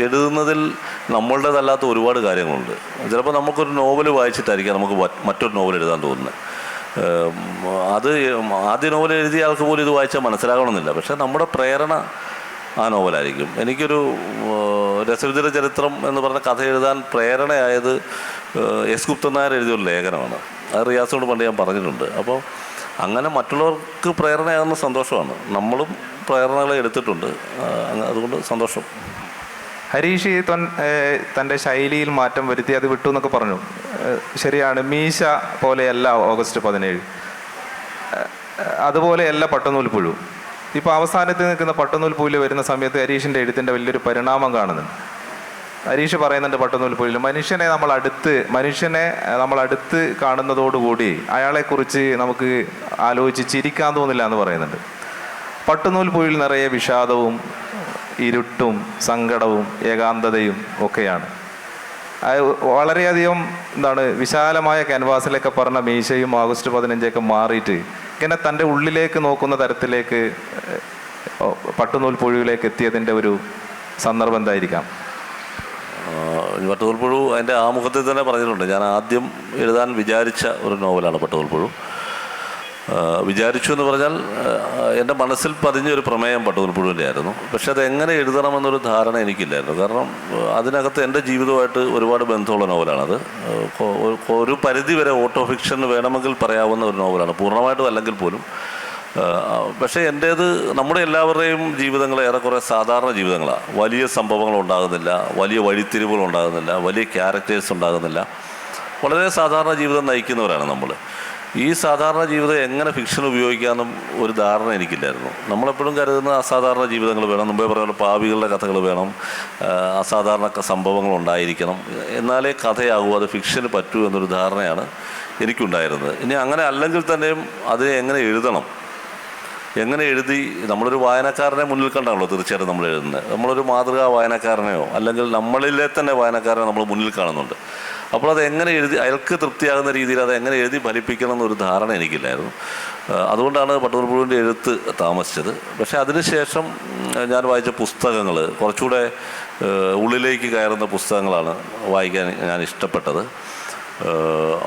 എഴുതുന്നതിൽ നമ്മളുടേതല്ലാത്ത ഒരുപാട് കാര്യങ്ങളുണ്ട്. ചിലപ്പോൾ നമുക്കൊരു നോവൽ വായിച്ചിട്ടായിരിക്കാം നമുക്ക് മറ്റൊരു നോവൽ എഴുതാൻ തോന്നുന്നത്. അത് ആദ്യ നോവൽ എഴുതിയ ആൾക്ക് പോലും ഇത് വായിച്ചാൽ മനസ്സിലാകണമെന്നില്ല. പക്ഷേ നമ്മുടെ പ്രേരണ ആ നോവലായിരിക്കും. എനിക്കൊരു രസവിചിത്ര ചരിത്രം എന്ന് പറഞ്ഞ കഥ എഴുതാൻ പ്രേരണയായത് എസ് ഗുപ്തൻ നായർ എഴുതിയൊരു ലേഖനമാണ്. അത് റിയാസോട് പണ്ട് ഞാൻ പറഞ്ഞിട്ടുണ്ട്. അപ്പോൾ അങ്ങനെ മറ്റുള്ളവർക്ക് പ്രേരണയാകുന്ന സന്തോഷമാണ്. നമ്മളും പ്രേരണകളെ എടുത്തിട്ടുണ്ട്, അതുകൊണ്ട് സന്തോഷം. ഹരീഷ് തൻ്റെ ശൈലിയിൽ മാറ്റം വരുത്തി അത് വിട്ടു എന്നൊക്കെ പറഞ്ഞു. ശരിയാണ്. മീശ പോലെയല്ല ഓഗസ്റ്റ് 17, അതുപോലെയല്ല പട്ടുനൂൽപ്പുഴു. ഇപ്പോൾ അവസാനത്ത് നിൽക്കുന്ന പട്ടുനൂൽപ്പുഴു വരുന്ന സമയത്ത് ഹരീഷിൻ്റെ എഴുത്തിൻ്റെ വലിയൊരു പരിണാമം കാണുന്നുണ്ട്. ഹരീഷ് പറയുന്നുണ്ട് പട്ടുനൂൽപ്പുഴയിൽ മനുഷ്യനെ നമ്മൾ അടുത്ത് കാണുന്നതോടുകൂടി അയാളെക്കുറിച്ച് നമുക്ക് ആലോചിച്ച് ചിരിക്കാൻ തോന്നില്ല എന്ന് പറയുന്നുണ്ട്. പട്ടുനൂൽപ്പുഴയിൽ നിറയെ വിഷാദവും ഇരുട്ടും സങ്കടവും ഏകാന്തതയും ഒക്കെയാണ്. വളരെയധികം വിശാലമായ ക്യാൻവാസിലൊക്കെ പറഞ്ഞ മീശയും ഓഗസ്റ്റ് 15 മാറിയിട്ട് ഇങ്ങനെ തൻ്റെ ഉള്ളിലേക്ക് നോക്കുന്ന തരത്തിലേക്ക് പട്ടുനൂൽപ്പുഴയിലേക്ക് എത്തിയതിൻ്റെ ഒരു സന്ദർഭം എന്തായിരിക്കാം? പട്ടുനൂൽപ്പുഴു അതിൻ്റെ ആമുഖത്തിൽ തന്നെ പറഞ്ഞിട്ടുണ്ട്. ഞാൻ ആദ്യം എഴുതാൻ വിചാരിച്ച ഒരു നോവലാണ് പട്ടുനൂൽപ്പുഴു. വിചാരിച്ചു എന്ന് പറഞ്ഞാൽ എൻ്റെ മനസ്സിൽ പതിഞ്ഞൊരു പ്രമേയം പട്ടുനൂൽപ്പുഴുവിൻ്റെ ആയിരുന്നു. പക്ഷെ അത് എങ്ങനെ എഴുതണമെന്നൊരു ധാരണ എനിക്കില്ലായിരുന്നു. കാരണം അതിനകത്ത് എൻ്റെ ജീവിതമായിട്ട് ഒരുപാട് ബന്ധമുള്ള നോവലാണത്. ഒരു പരിധി വരെ ഓട്ടോ ഫിക്ഷൻ വേണമെങ്കിൽ പറയാവുന്ന ഒരു നോവലാണ്, പൂർണ്ണമായിട്ടും അല്ലെങ്കിൽ പോലും. പക്ഷേ എൻ്റേത് നമ്മുടെ എല്ലാവരുടെയും ജീവിതങ്ങൾ ഏറെക്കുറെ സാധാരണ ജീവിതങ്ങളാണ്. വലിയ സംഭവങ്ങൾ ഉണ്ടാകുന്നില്ല, വലിയ വഴിത്തിരിവുകൾ ഉണ്ടാകുന്നില്ല, വലിയ ക്യാരക്ടേഴ്സ് ഉണ്ടാകുന്നില്ല. വളരെ സാധാരണ ജീവിതം നയിക്കുന്നവരാണ് നമ്മൾ. ഈ സാധാരണ ജീവിതം എങ്ങനെ ഫിക്ഷൻ ഉപയോഗിക്കാമെന്നും ഒരു ധാരണ എനിക്കില്ലായിരുന്നു. നമ്മളെപ്പോഴും കരുതുന്ന അസാധാരണ ജീവിതങ്ങൾ വേണം, മുമ്പേ പറഞ്ഞ പാവികളുടെ കഥകൾ വേണം, അസാധാരണ സംഭവങ്ങൾ ഉണ്ടായിരിക്കണം, എന്നാലേ കഥയാകൂ, അത് ഫിക്ഷന് പറ്റൂ എന്നൊരു ധാരണയാണ് എനിക്കുണ്ടായിരുന്നത്. ഇനി അങ്ങനെ അല്ലെങ്കിൽ തന്നെയും അത് എങ്ങനെ എഴുതണം, എങ്ങനെ എഴുതി നമ്മളൊരു വായനക്കാരനെ മുന്നിൽ കണ്ടാണല്ലോ തീർച്ചയായിട്ടും നമ്മൾ എഴുതുന്നത്. നമ്മളൊരു മാതൃകാ വായനക്കാരനെയോ അല്ലെങ്കിൽ നമ്മളിലെ തന്നെ വായനക്കാരനെ നമ്മൾ മുന്നിൽ കാണുന്നുണ്ട്. അപ്പോൾ അത് എങ്ങനെ എഴുതി അയാൾക്ക് തൃപ്തിയാകുന്ന രീതിയിൽ അത് എങ്ങനെ എഴുതി ഫലിപ്പിക്കണം എന്നൊരു ധാരണ എനിക്കില്ലായിരുന്നു. അതുകൊണ്ടാണ് പട്ടുനൂൽപ്പുഴുവിൻ്റെ എഴുത്ത് താമസിച്ചത്. പക്ഷേ അതിനുശേഷം ഞാൻ വായിച്ച പുസ്തകങ്ങൾ കുറച്ചുകൂടെ ഉള്ളിലേക്ക് കയറുന്ന പുസ്തകങ്ങളാണ് വായിക്കാൻ ഞാൻ ഇഷ്ടപ്പെട്ടത്.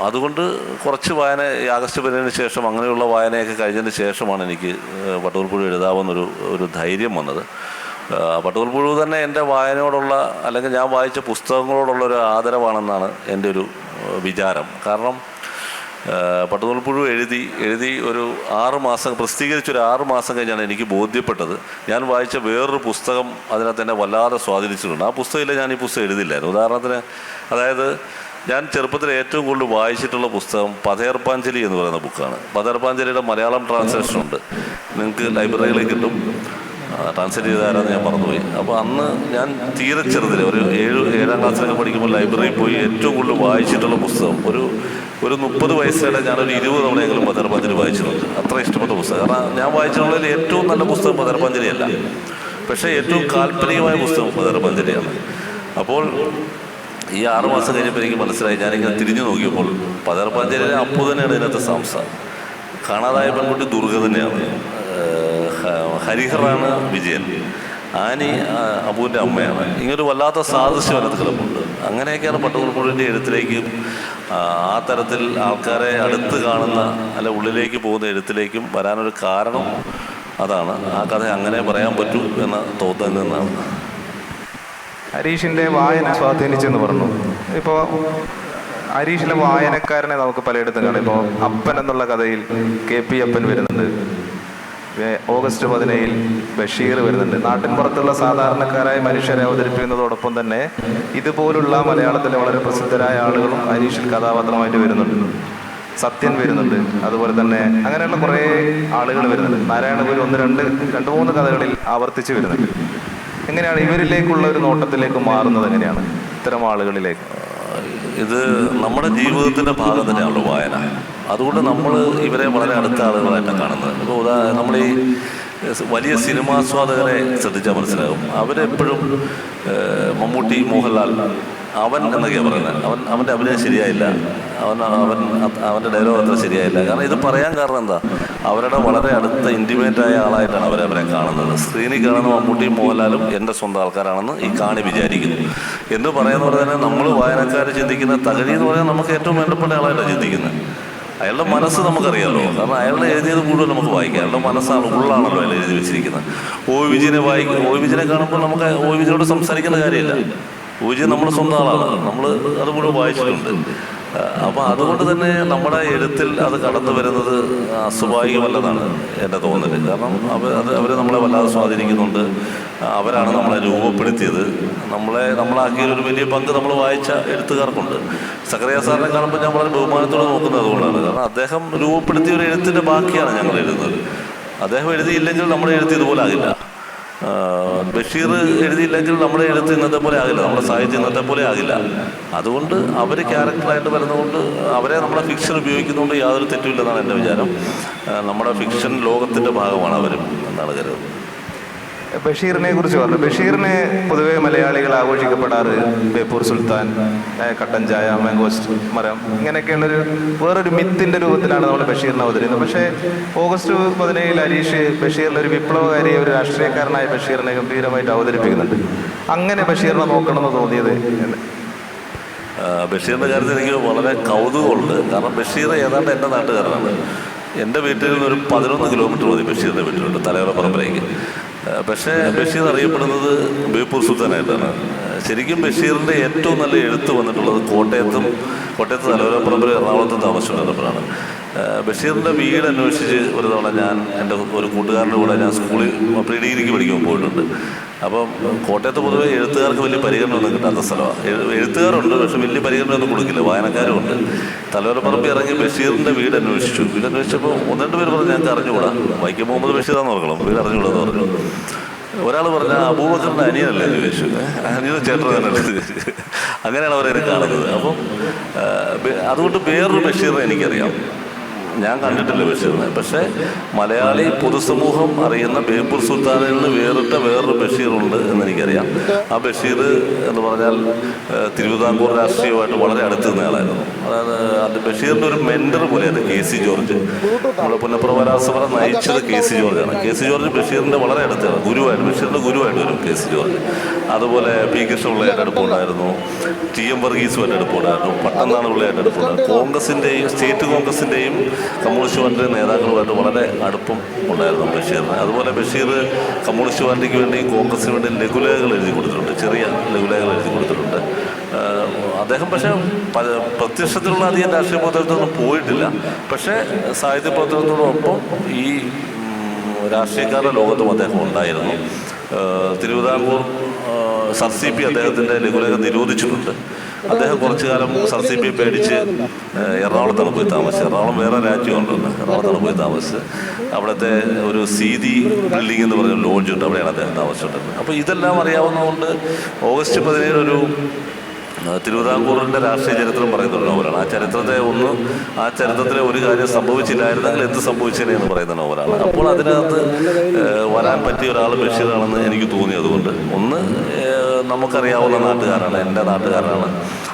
അതുകൊണ്ട് കുറച്ച് വായന ആഗസ്റ്റ് 15 ശേഷം അങ്ങനെയുള്ള വായനയൊക്കെ കഴിഞ്ഞതിന് ശേഷമാണ് എനിക്ക് പട്ടുനൂൽപ്പുഴു എഴുതാമെന്നൊരു ധൈര്യം വന്നത്. പട്ടുനൂൽപ്പുഴു തന്നെ എൻ്റെ വായനയോടുള്ള അല്ലെങ്കിൽ ഞാൻ വായിച്ച പുസ്തകങ്ങളോടുള്ളൊരു ആദരവാണെന്നാണ് എൻ്റെ ഒരു വിചാരം. കാരണം പട്ടുനൂൽപ്പുഴു എഴുതി ഒരു 6 മാസം പ്രസിദ്ധീകരിച്ചൊരു 6 മാസം കഴിഞ്ഞാണ് എനിക്ക് ബോധ്യപ്പെട്ടത് ഞാൻ വായിച്ച വേറൊരു പുസ്തകം അതിനകത്ത് എന്നെ വല്ലാതെ സ്വാധീനിച്ചിട്ടുണ്ട്. ആ പുസ്തകമില്ല ഞാൻ ഈ പുസ്തകം എഴുതില്ലായിരുന്നു. ഉദാഹരണത്തിന്, അതായത് ഞാൻ ചെറുപ്പത്തിൽ ഏറ്റവും കൂടുതൽ വായിച്ചിട്ടുള്ള പുസ്തകം പഥേർ പാഞ്ചലി എന്ന് പറയുന്ന ബുക്കാണ്. പഥേർ പാഞ്ചലിയുടെ മലയാളം ട്രാൻസ്ലേഷൻ ഉണ്ട്, നിങ്ങൾക്ക് ലൈബ്രറികളിൽ കിട്ടും. ട്രാൻസ്ലേറ്റ് ചെയ്താരാന്ന് ഞാൻ മറന്നുപോയി. അപ്പോൾ അന്ന് ഞാൻ തീരെ ചെറുതിൽ ഒരു 7ാം ക്ലാസ്സിലൊക്കെ പഠിക്കുമ്പോൾ ലൈബ്രറിയിൽ പോയി ഏറ്റവും കൂടുതൽ വായിച്ചിട്ടുള്ള പുസ്തകം ഒരു 30 വയസ്സിടെ ഞാനൊരു 20 തവണയെങ്കിലും പഥേർ പാഞ്ചലി വായിച്ചിട്ടുണ്ട്. അത്ര ഇഷ്ടപ്പെട്ട പുസ്തകം. കാരണം ഞാൻ വായിച്ചിട്ടുള്ളതിൽ ഏറ്റവും നല്ല പുസ്തകം പഥേർ പാഞ്ചലിയല്ല, പക്ഷേ ഏറ്റവും കാൽപ്പനികമായ പുസ്തകം പഥേർ പാഞ്ചലിയാണ്. അപ്പോൾ ഈ 6 മാസം കഴിഞ്ഞപ്പോൾ എനിക്ക് മനസ്സിലായി, ഞാനിങ്ങനെ തിരിഞ്ഞു നോക്കിയപ്പോൾ പഥേർ പാഞ്ചലിയിലെ അപ്പു തന്നെയാണ് ഇതിനകത്ത് സംസാരം. കാണാതായ പെൺകുട്ടി ദുർഗ തന്നെയാണ്, ഹരിഹറാണ് വിജയൻ, ആനി അബുവിൻ്റെ അമ്മയാണ്. ഇങ്ങനൊരു വല്ലാത്ത സാദൃശ്യം അതിനകത്ത് കിടപ്പുണ്ട്. അങ്ങനെയൊക്കെയാണ് പട്ടുനൂൽപ്പുഴുവിൻ്റെ എഴുത്തിലേക്കും ആ തരത്തിൽ ആൾക്കാരെ അടുത്ത് കാണുന്ന അല്ല ഉള്ളിലേക്ക് പോകുന്ന എഴുത്തിലേക്കും വരാനൊരു കാരണം അതാണ്. ആ കഥ അങ്ങനെ പറയാൻ പറ്റൂ എന്ന തോന്നൽ നിന്നാണ്. ഹരീഷിൻ്റെ വായന സ്വാധീനിച്ചെന്ന് പറഞ്ഞു. ഇപ്പോൾ ഹരീഷിലെ വായനക്കാരനെ നമുക്ക് പലയിടത്തും കാണാം. ഇപ്പോൾ അപ്പൻ എന്നുള്ള കഥയിൽ KP അപ്പൻ വരുന്നുണ്ട്, ഓഗസ്റ്റ് 17 ബഷീർ വരുന്നുണ്ട്. നാട്ടിൻ പുറത്തുള്ള സാധാരണക്കാരായ മനുഷ്യരെ അവതരിപ്പിക്കുന്നതോടൊപ്പം തന്നെ ഇതുപോലുള്ള മലയാളത്തിലെ വളരെ പ്രസിദ്ധരായ ആളുകളും ഹരീഷിൽ കഥാപാത്രമായിട്ട് വരുന്നുണ്ട്. സത്യൻ വരുന്നുണ്ട്, അതുപോലെ തന്നെ അങ്ങനെയുള്ള കുറേ ആളുകൾ വരുന്നുണ്ട്. നാരായണഗുരു 1-2-3 കഥകളിൽ ആവർത്തിച്ച് വരുന്നുണ്ട്. എങ്ങനെയാണ് ഇവരിലേക്കുള്ള ഒരു നോട്ടത്തിലേക്ക് മാറുന്നത്? എങ്ങനെയാണ് ഇത്തരം ആളുകളിലേക്ക്? ഇത് നമ്മുടെ ജീവിതത്തിൻ്റെ ഭാഗം തന്നെയാണല്ലോ വായന. അതുകൊണ്ട് നമ്മൾ ഇവരെ വളരെ അടുത്ത ആളുകളായിട്ടാണ് കാണുന്നത്. ഇപ്പോൾ നമ്മൾ ഈ വലിയ സിനിമാസ്വാദകരെ ശ്രദ്ധിച്ചാൽ മനസ്സിലാകും, അവരെപ്പോഴും മമ്മൂട്ടി, മോഹൻലാൽ, അവൻ എന്നൊക്കെയാണ് പറയുന്നത്. അവൻ്റെ അഭിനയം ശരിയായില്ല, അവൻ്റെ ഡയലോഗ് അത്ര ശരിയായില്ല. കാരണം ഇത് പറയാൻ കാരണം എന്താ, അവരുടെ വളരെ അടുത്ത ഇൻറ്റിമേറ്റായ ആളായിട്ടാണ് അവരെ കാണുന്നത്. സ്ക്രീനിൽ കാണുന്ന മമ്മൂട്ടിയും മോഹൻലാലും എൻ്റെ സ്വന്തം ആൾക്കാരാണെന്ന് ഈ കാണി വിചാരിക്കുന്നു. എന്ന് പറയുന്ന പോലെ തന്നെ നമ്മൾ വായനക്കാർ ചിന്തിക്കുന്ന തകഴി എന്ന് പറയാൻ നമുക്ക് ഏറ്റവും വേണ്ടപ്പെട്ട ആളായിട്ടാണ് ചിന്തിക്കുന്നത്. അയാളുടെ മനസ്സ് നമുക്കറിയാമല്ലോ, കാരണം അയാളുടെ എഴുതിയത് മുഴുവൻ നമുക്ക് വായിക്കാം. അയാളുടെ മനസ്സാണ്, ഉള്ളാണല്ലോ അയാൾ എഴുതി വെച്ചിരിക്കുന്നത്. ഒ വിജയനെ കാണുമ്പോൾ നമുക്ക് ഒ വിജയനോട് സംസാരിക്കേണ്ട കാര്യമില്ല. ഒ വിജയൻ നമ്മുടെ സ്വന്തം ആളാണ്, നമ്മൾ അത് മുഴുവൻ വായിച്ചിട്ടുണ്ട്. അപ്പോൾ അതുകൊണ്ട് തന്നെ നമ്മുടെ എഴുത്തിൽ അത് കടന്നു വരുന്നത് അസ്വാഭാവികമല്ലെന്നാണ് എൻ്റെ തോന്നൽ. കാരണം അവർ നമ്മളെ വല്ലാതെ സ്വാധീനിക്കുന്നുണ്ട്. അവരാണ് നമ്മളെ രൂപപ്പെടുത്തിയത്. നമ്മളാക്കിയൊരു വലിയ പങ്ക് നമ്മൾ വായിച്ച എഴുത്തുകാർക്കുണ്ട്. സക്കറിയ സാറിനെ കാണുമ്പോൾ ഞാൻ വളരെ ബഹുമാനത്തോടെ നോക്കുന്നത് അതുകൊണ്ടാണ്. കാരണം അദ്ദേഹം രൂപപ്പെടുത്തിയ ഒരു എഴുത്തിൻ്റെ ബാക്കിയാണ് ഞങ്ങൾ എഴുതുന്നത്. അദ്ദേഹം എഴുതിയില്ലെങ്കിൽ നമ്മുടെ എഴുത്ത് ഇതുപോലെ ആകില്ല. ബഷീർ എഴുതിയില്ലെങ്കിൽ നമ്മുടെ എഴുത്ത് ഇന്നത്തെ പോലെ ആകില്ല, നമ്മുടെ സാഹിത്യം ഇന്നത്തെ പോലെ ആകില്ല. അതുകൊണ്ട് അവർ ക്യാരക്ടറായിട്ട് വരുന്നതുകൊണ്ട് അവരെ നമ്മുടെ ഫിക്ഷൻ ഉപയോഗിക്കുന്നതുകൊണ്ട് യാതൊരു തെറ്റുമില്ലെന്നാണ് എൻ്റെ വിചാരം. നമ്മുടെ ഫിക്ഷൻ ലോകത്തിൻ്റെ ഭാഗമാണ് അവരും എന്നാണ് കരുതുന്നത്. ബഷീറിനെ കുറിച്ച് പറഞ്ഞു. ബഷീറിനെ പൊതുവെ മലയാളികൾ ആഘോഷിക്കപ്പെടാറ് ബേപ്പൂർ സുൽത്താൻ, കട്ടൻ ചായ, മാംഗോസ്റ്റ് മരം, ഇങ്ങനെയൊക്കെയുള്ളൊരു വേറൊരു മിത്തിൻ്റെ രൂപത്തിലാണ് നമ്മൾ ബഷീറിനെ അവതരിക്കുന്നത്. പക്ഷേ ഓഗസ്റ്റ് 17 ഹരീഷ് ബഷീറിലൊരു വിപ്ലവകാരി, ഒരു രാഷ്ട്രീയക്കാരനായ ബഷീറിനെ ഗംഭീരമായിട്ട് അവതരിപ്പിക്കുന്നുണ്ട്. അങ്ങനെ ബഷീറിനെ നോക്കണമെന്ന് തോന്നിയത്? ബഷീറിൻ്റെ കാര്യത്തിൽ എനിക്ക് വളരെ കൗതുകമുണ്ട്. കാരണം ബഷീർ ഏതാണ്ട് എൻ്റെ നാട്ടുകാരനാണ്. എൻ്റെ വീട്ടിൽ നിന്നൊരു 11 കിലോമീറ്റർ മതി ബഷീറിൻ്റെ വീട്ടിലുണ്ട്, തലയോല പറമ്പിലേക്ക്. പക്ഷേ ബഷീർ അറിയപ്പെടുന്നത് ബേപ്പൂർ സുൽത്താനായിട്ടാണ്. ശരിക്കും ബഷീറിൻ്റെ ഏറ്റവും നല്ല എഴുത്ത് വന്നിട്ടുള്ളത് കോട്ടയത്ത് തലയോലപ്പറമ്പിൽ, എറണാകുളത്തും താമസിച്ചുകൊണ്ടിരുന്നപ്പോഴാണ്. ബഷീറിൻ്റെ വീട് അന്വേഷിച്ച് ഒരു തവണ ഞാൻ എൻ്റെ ഒരു കൂട്ടുകാരൻ്റെ കൂടെ ഞാൻ സ്കൂളിൽ പ്രീ ഡിഗ്രിക്ക് പഠിക്കുമ്പോൾ പോയിട്ടുണ്ട്. അപ്പം കോട്ടയത്ത് പൊതുവെ എഴുത്തുകാർക്ക് വലിയ പരിഗണന ഒന്നും കിട്ടാത്ത സ്ഥലമാണ്. എഴുത്തുകാരുണ്ട്, പക്ഷെ വലിയ പരിഗണന ഒന്നും കൊടുക്കില്ല. വായനക്കാരും ഉണ്ട്. തലയോലപ്പറമ്പിൽ ഇറങ്ങി ബഷീറിൻ്റെ വീട് അന്വേഷിച്ചപ്പോൾ 1-2 പേര് പറഞ്ഞു ഞങ്ങൾക്ക് അറിഞ്ഞുകൂടാ, വൈക്കം മുഹമ്മദ് ബഷീറാന്ന് ഓർക്കണം, വീട് അറിഞ്ഞുകൂടാന്ന് പറഞ്ഞു. ഒരാൾ പറഞ്ഞ അബൂബക്കറിൻ്റെ അനിയനല്ലേ എന്ന് ചോദിച്ചു. അനിയൻ ചേട്ടൻ തന്നെ. അങ്ങനെയാണ് അവരെ കാണുന്നത്. അപ്പം അതുകൊണ്ട് വേറൊരു ബഷീറിനെ എനിക്കറിയാം. ഞാൻ കണ്ടിട്ടില്ല ബഷീറിനെ. പക്ഷേ മലയാളി പൊതുസമൂഹം അറിയുന്ന ബേപ്പൂർ സുൽത്താനിൽ നിന്ന് വേറൊരു ബഷീറുണ്ട് എന്നെനിക്കറിയാം. ആ ബഷീർ എന്ന് പറഞ്ഞാൽ തിരുവിതാംകൂർ രാഷ്ട്രീയമായിട്ട് വളരെ അടുത്ത് നിന്നയാളായിരുന്നു. അതായത് ബഷീറിൻ്റെ ഒരു മെൻറ്റർ പോലെയാണ് KC ജോർജ്. നമ്മുടെ പുന്നപ്രവരാസഭ നയിച്ചത് KC ജോർജാണ്. KC ജോർജ് ബഷീറിൻ്റെ വളരെ അടുത്താണ്, ബഷീറിൻ്റെ ഗുരുവായിട്ട് വരും KC ജോർജ്. അതുപോലെ P കൃഷ്ണപിള്ളയായിട്ട് അടുപ്പമുണ്ടായിരുന്നു, TM വർഗീസുമായിട്ട് അടുപ്പമുണ്ടായിരുന്നു, പട്ടംനാണ് പിള്ളയായിട്ട് അടുപ്പമുണ്ടായിരുന്നു. കോൺഗ്രസിൻ്റെയും സ്റ്റേറ്റ് കോൺഗ്രസിൻ്റെയും കമ്മ്യൂണിസ്റ്റ് പാർട്ടിയുടെ നേതാക്കളുമായിട്ട് വളരെ അടുപ്പം ഉണ്ടായിരുന്നു ബഷീറിന്. അതുപോലെ ബഷീർ കമ്മ്യൂണിസ്റ്റ് പാർട്ടിക്ക് വേണ്ടി കോൺഗ്രസിന് വേണ്ടി ലഘുലേഖകൾ എഴുതി കൊടുത്തിട്ടുണ്ട്, ചെറിയ ലഘുലേഖകൾ എഴുതി കൊടുത്തിട്ടുണ്ട്. അദ്ദേഹം പക്ഷേ പ്രത്യക്ഷത്തിലുള്ള അധികം രാഷ്ട്രീയ പ്രവർത്തനത്തിനൊന്നും പോയിട്ടില്ല. പക്ഷേ സാഹിത്യ പ്രവർത്തനത്തോടൊപ്പം ഈ രാഷ്ട്രീയക്കാരുടെ ലോകത്തും അദ്ദേഹം ഉണ്ടായിരുന്നു. തിരുവിതാംകൂർ SRCP അദ്ദേഹത്തിൻ്റെ ലഘുലേഖ നിരോധിച്ചിട്ടുണ്ട്. അദ്ദേഹം കുറച്ചു കാലം SRCP പേടിച്ച് എറണാകുളത്താണ് പോയി താമസിച്ചത്. എറണാകുളം വേറെ രാജ്യമുണ്ടെന്ന്, എറണാകുളത്താണ് പോയി താമസിച്ചത്. അവിടുത്തെ ഒരു സീതി ബിൽഡിംഗ് എന്ന് പറഞ്ഞ ലോഡ്ജുണ്ട്, അവിടെയാണ് അദ്ദേഹം താമസിച്ചിട്ടുള്ളത്. അപ്പോൾ ഇതെല്ലാം അറിയാവുന്നതുകൊണ്ട് ഓഗസ്റ്റ് 17 ഒരു തിരുവിതാംകൂറിൻ്റെ രാഷ്ട്രീയ ചരിത്രം പറയുന്ന ഒരു നോവലാണ്. ആ ചരിത്രത്തിലെ ഒരു കാര്യം സംഭവിച്ചില്ലായിരുന്നെങ്കിൽ എന്ത് സംഭവിച്ചേനെ എന്ന് പറയുന്ന നോവലാണ്. അപ്പോൾ അതിനകത്ത് വരാൻ പറ്റിയ ഒരാൾ ബഷീറാണെന്ന് എനിക്ക് തോന്നി. അതുകൊണ്ട് നമുക്കറിയാവുന്ന നാട്ടുകാരാണ്, എൻ്റെ നാട്ടുകാരാണ്.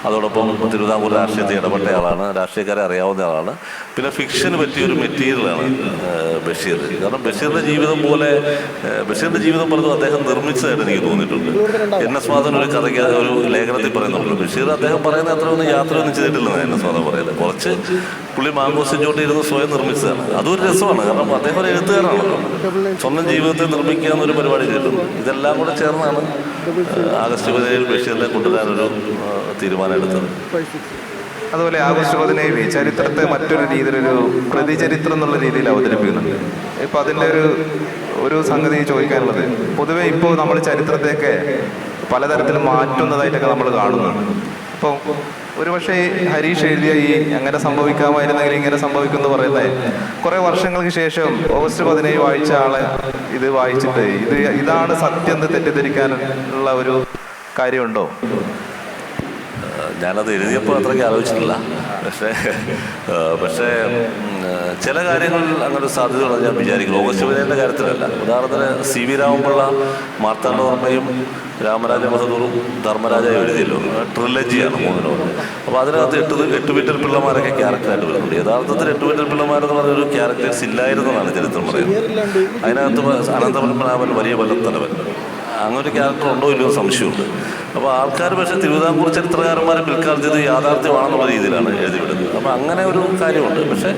അതോടൊപ്പം തിരുവിതാംകൂർ രാഷ്ട്രീയത്തിൽ ഇടപെട്ട ആളാണ്, രാഷ്ട്രീയക്കാരെ അറിയാവുന്ന ആളാണ്. പിന്നെ ഫിക്ഷന് പറ്റിയൊരു മെറ്റീരിയലാണ് ബഷീർ. കാരണം ബഷീറിൻ്റെ ജീവിതം പറഞ്ഞു അദ്ദേഹം നിർമ്മിച്ചതായിട്ട് എനിക്ക് തോന്നിയിട്ടുണ്ട്. NS മാധവൻ ഒരു ലേഖനത്തിൽ പറയുന്നുണ്ട്, ബഷീർ അദ്ദേഹം പറയുന്ന അത്രയൊന്നും യാത്രയൊന്നും ചെയ്തിട്ടില്ലെന്ന് NS മാധവൻ പറയുന്നത്. കുറച്ച് പുള്ളി മാംഗോസിൻ ചോട്ടിയിരുന്ന് സ്വയം നിർമ്മിച്ചതാണ്. അതൊരു രസമാണ്. കാരണം അദ്ദേഹം ഒരു എഴുത്തുകാരനാണല്ലോ, സ്വന്തം ജീവിതത്തെ നിർമ്മിക്കുക എന്നൊരു പരിപാടി ചെയ്തിട്ടുണ്ട്. ഇതെല്ലാം കൂടെ ചേർന്നാണ് ആഗസ്റ്റ് 17 ബഷീറിനെ കൊണ്ടുവരാനൊരു തീരുമാനം എടുത്തത്. അതുപോലെ ആഗസ്റ്റ് 17 ചരിത്രത്തെ മറ്റൊരു രീതിയിലൊരു പ്രതിചരിത്രം എന്നുള്ള രീതിയിൽ അവതരിപ്പിക്കുന്നുണ്ട്. ഇപ്പം അതിൻ്റെ ഒരു സംഗതി ചോദിക്കാനുള്ളത്, പൊതുവെ ഇപ്പോൾ നമ്മൾ ചരിത്രത്തെയൊക്കെ പലതരത്തിൽ മാറ്റുന്നതായിട്ടൊക്കെ നമ്മൾ കാണുന്നുണ്ട്. ഇപ്പോൾ ഒരുപക്ഷെ ഹരീഷ് എഴുതിയ ഈ അങ്ങനെ സംഭവിക്കാമായിരുന്നെങ്കിൽ ഇങ്ങനെ സംഭവിക്കുമെന്ന് പറയുന്നത് കുറേ വർഷങ്ങൾക്ക് ശേഷം ഓഗസ്റ്റ് 17 വായിച്ച ആളെ ഇത് വായിച്ചിട്ട് ഇതാണ് സത്യം എന്ന് തെറ്റിദ്ധരിക്കാനുള്ള ഒരു കാര്യമുണ്ടോ? ഞാനത് എഴുതിയപ്പോൾ അത്രയ്ക്ക് ആലോചിച്ചിട്ടില്ല. പക്ഷേ ചില കാര്യങ്ങളിൽ അങ്ങനെ സാധ്യതകളാണ് ഞാൻ വിചാരിക്കുന്നത്. ഓഗസ്റ്റ് 17 കാര്യത്തിലല്ല. ഉദാഹരണത്തിന് CV രാമൻപിള്ള, മാർത്താണ്ഡവർമ്മയും രാമരാജ ബഹദൂറും ധർമ്മരാജായും എഴുതിയല്ലോ, ട്രിലജിയാണ് 3 നോവൽ. അപ്പോൾ അതിനകത്ത് എട്ടുവീട്ടിൽ പിള്ളമാരൊക്കെ ക്യാരക്ടറായിട്ട് വരുന്നുണ്ട്. യഥാർത്ഥത്തിൽ എട്ടുവീട്ടിൽ പിള്ളമാരെന്ന് പറഞ്ഞൊരു ക്യാരക്ടേഴ്സ് ഇല്ലായിരുന്നതാണ് ചരിത്രം പറയുന്നത്. അതിനകത്ത് അനന്തപത്മനാഭൻ വലിയ വല്ലത്തലവൻ അങ്ങനൊരു ക്യാരക്ടർ ഉണ്ടോ ഇല്ലയോ സംശയമുണ്ട്. അപ്പോൾ ആൾക്കാർ പക്ഷേ തിരുവിതാംകൂർ ചരിത്രകാരന്മാരെ പിൽക്കാലത്ത് ഇത് യാഥാർത്ഥ്യമാണെന്നുള്ള രീതിയിലാണ് എഴുതിവിടുന്നത്. അപ്പോൾ അങ്ങനെ ഒരു കാര്യമുണ്ട്. പക്ഷേ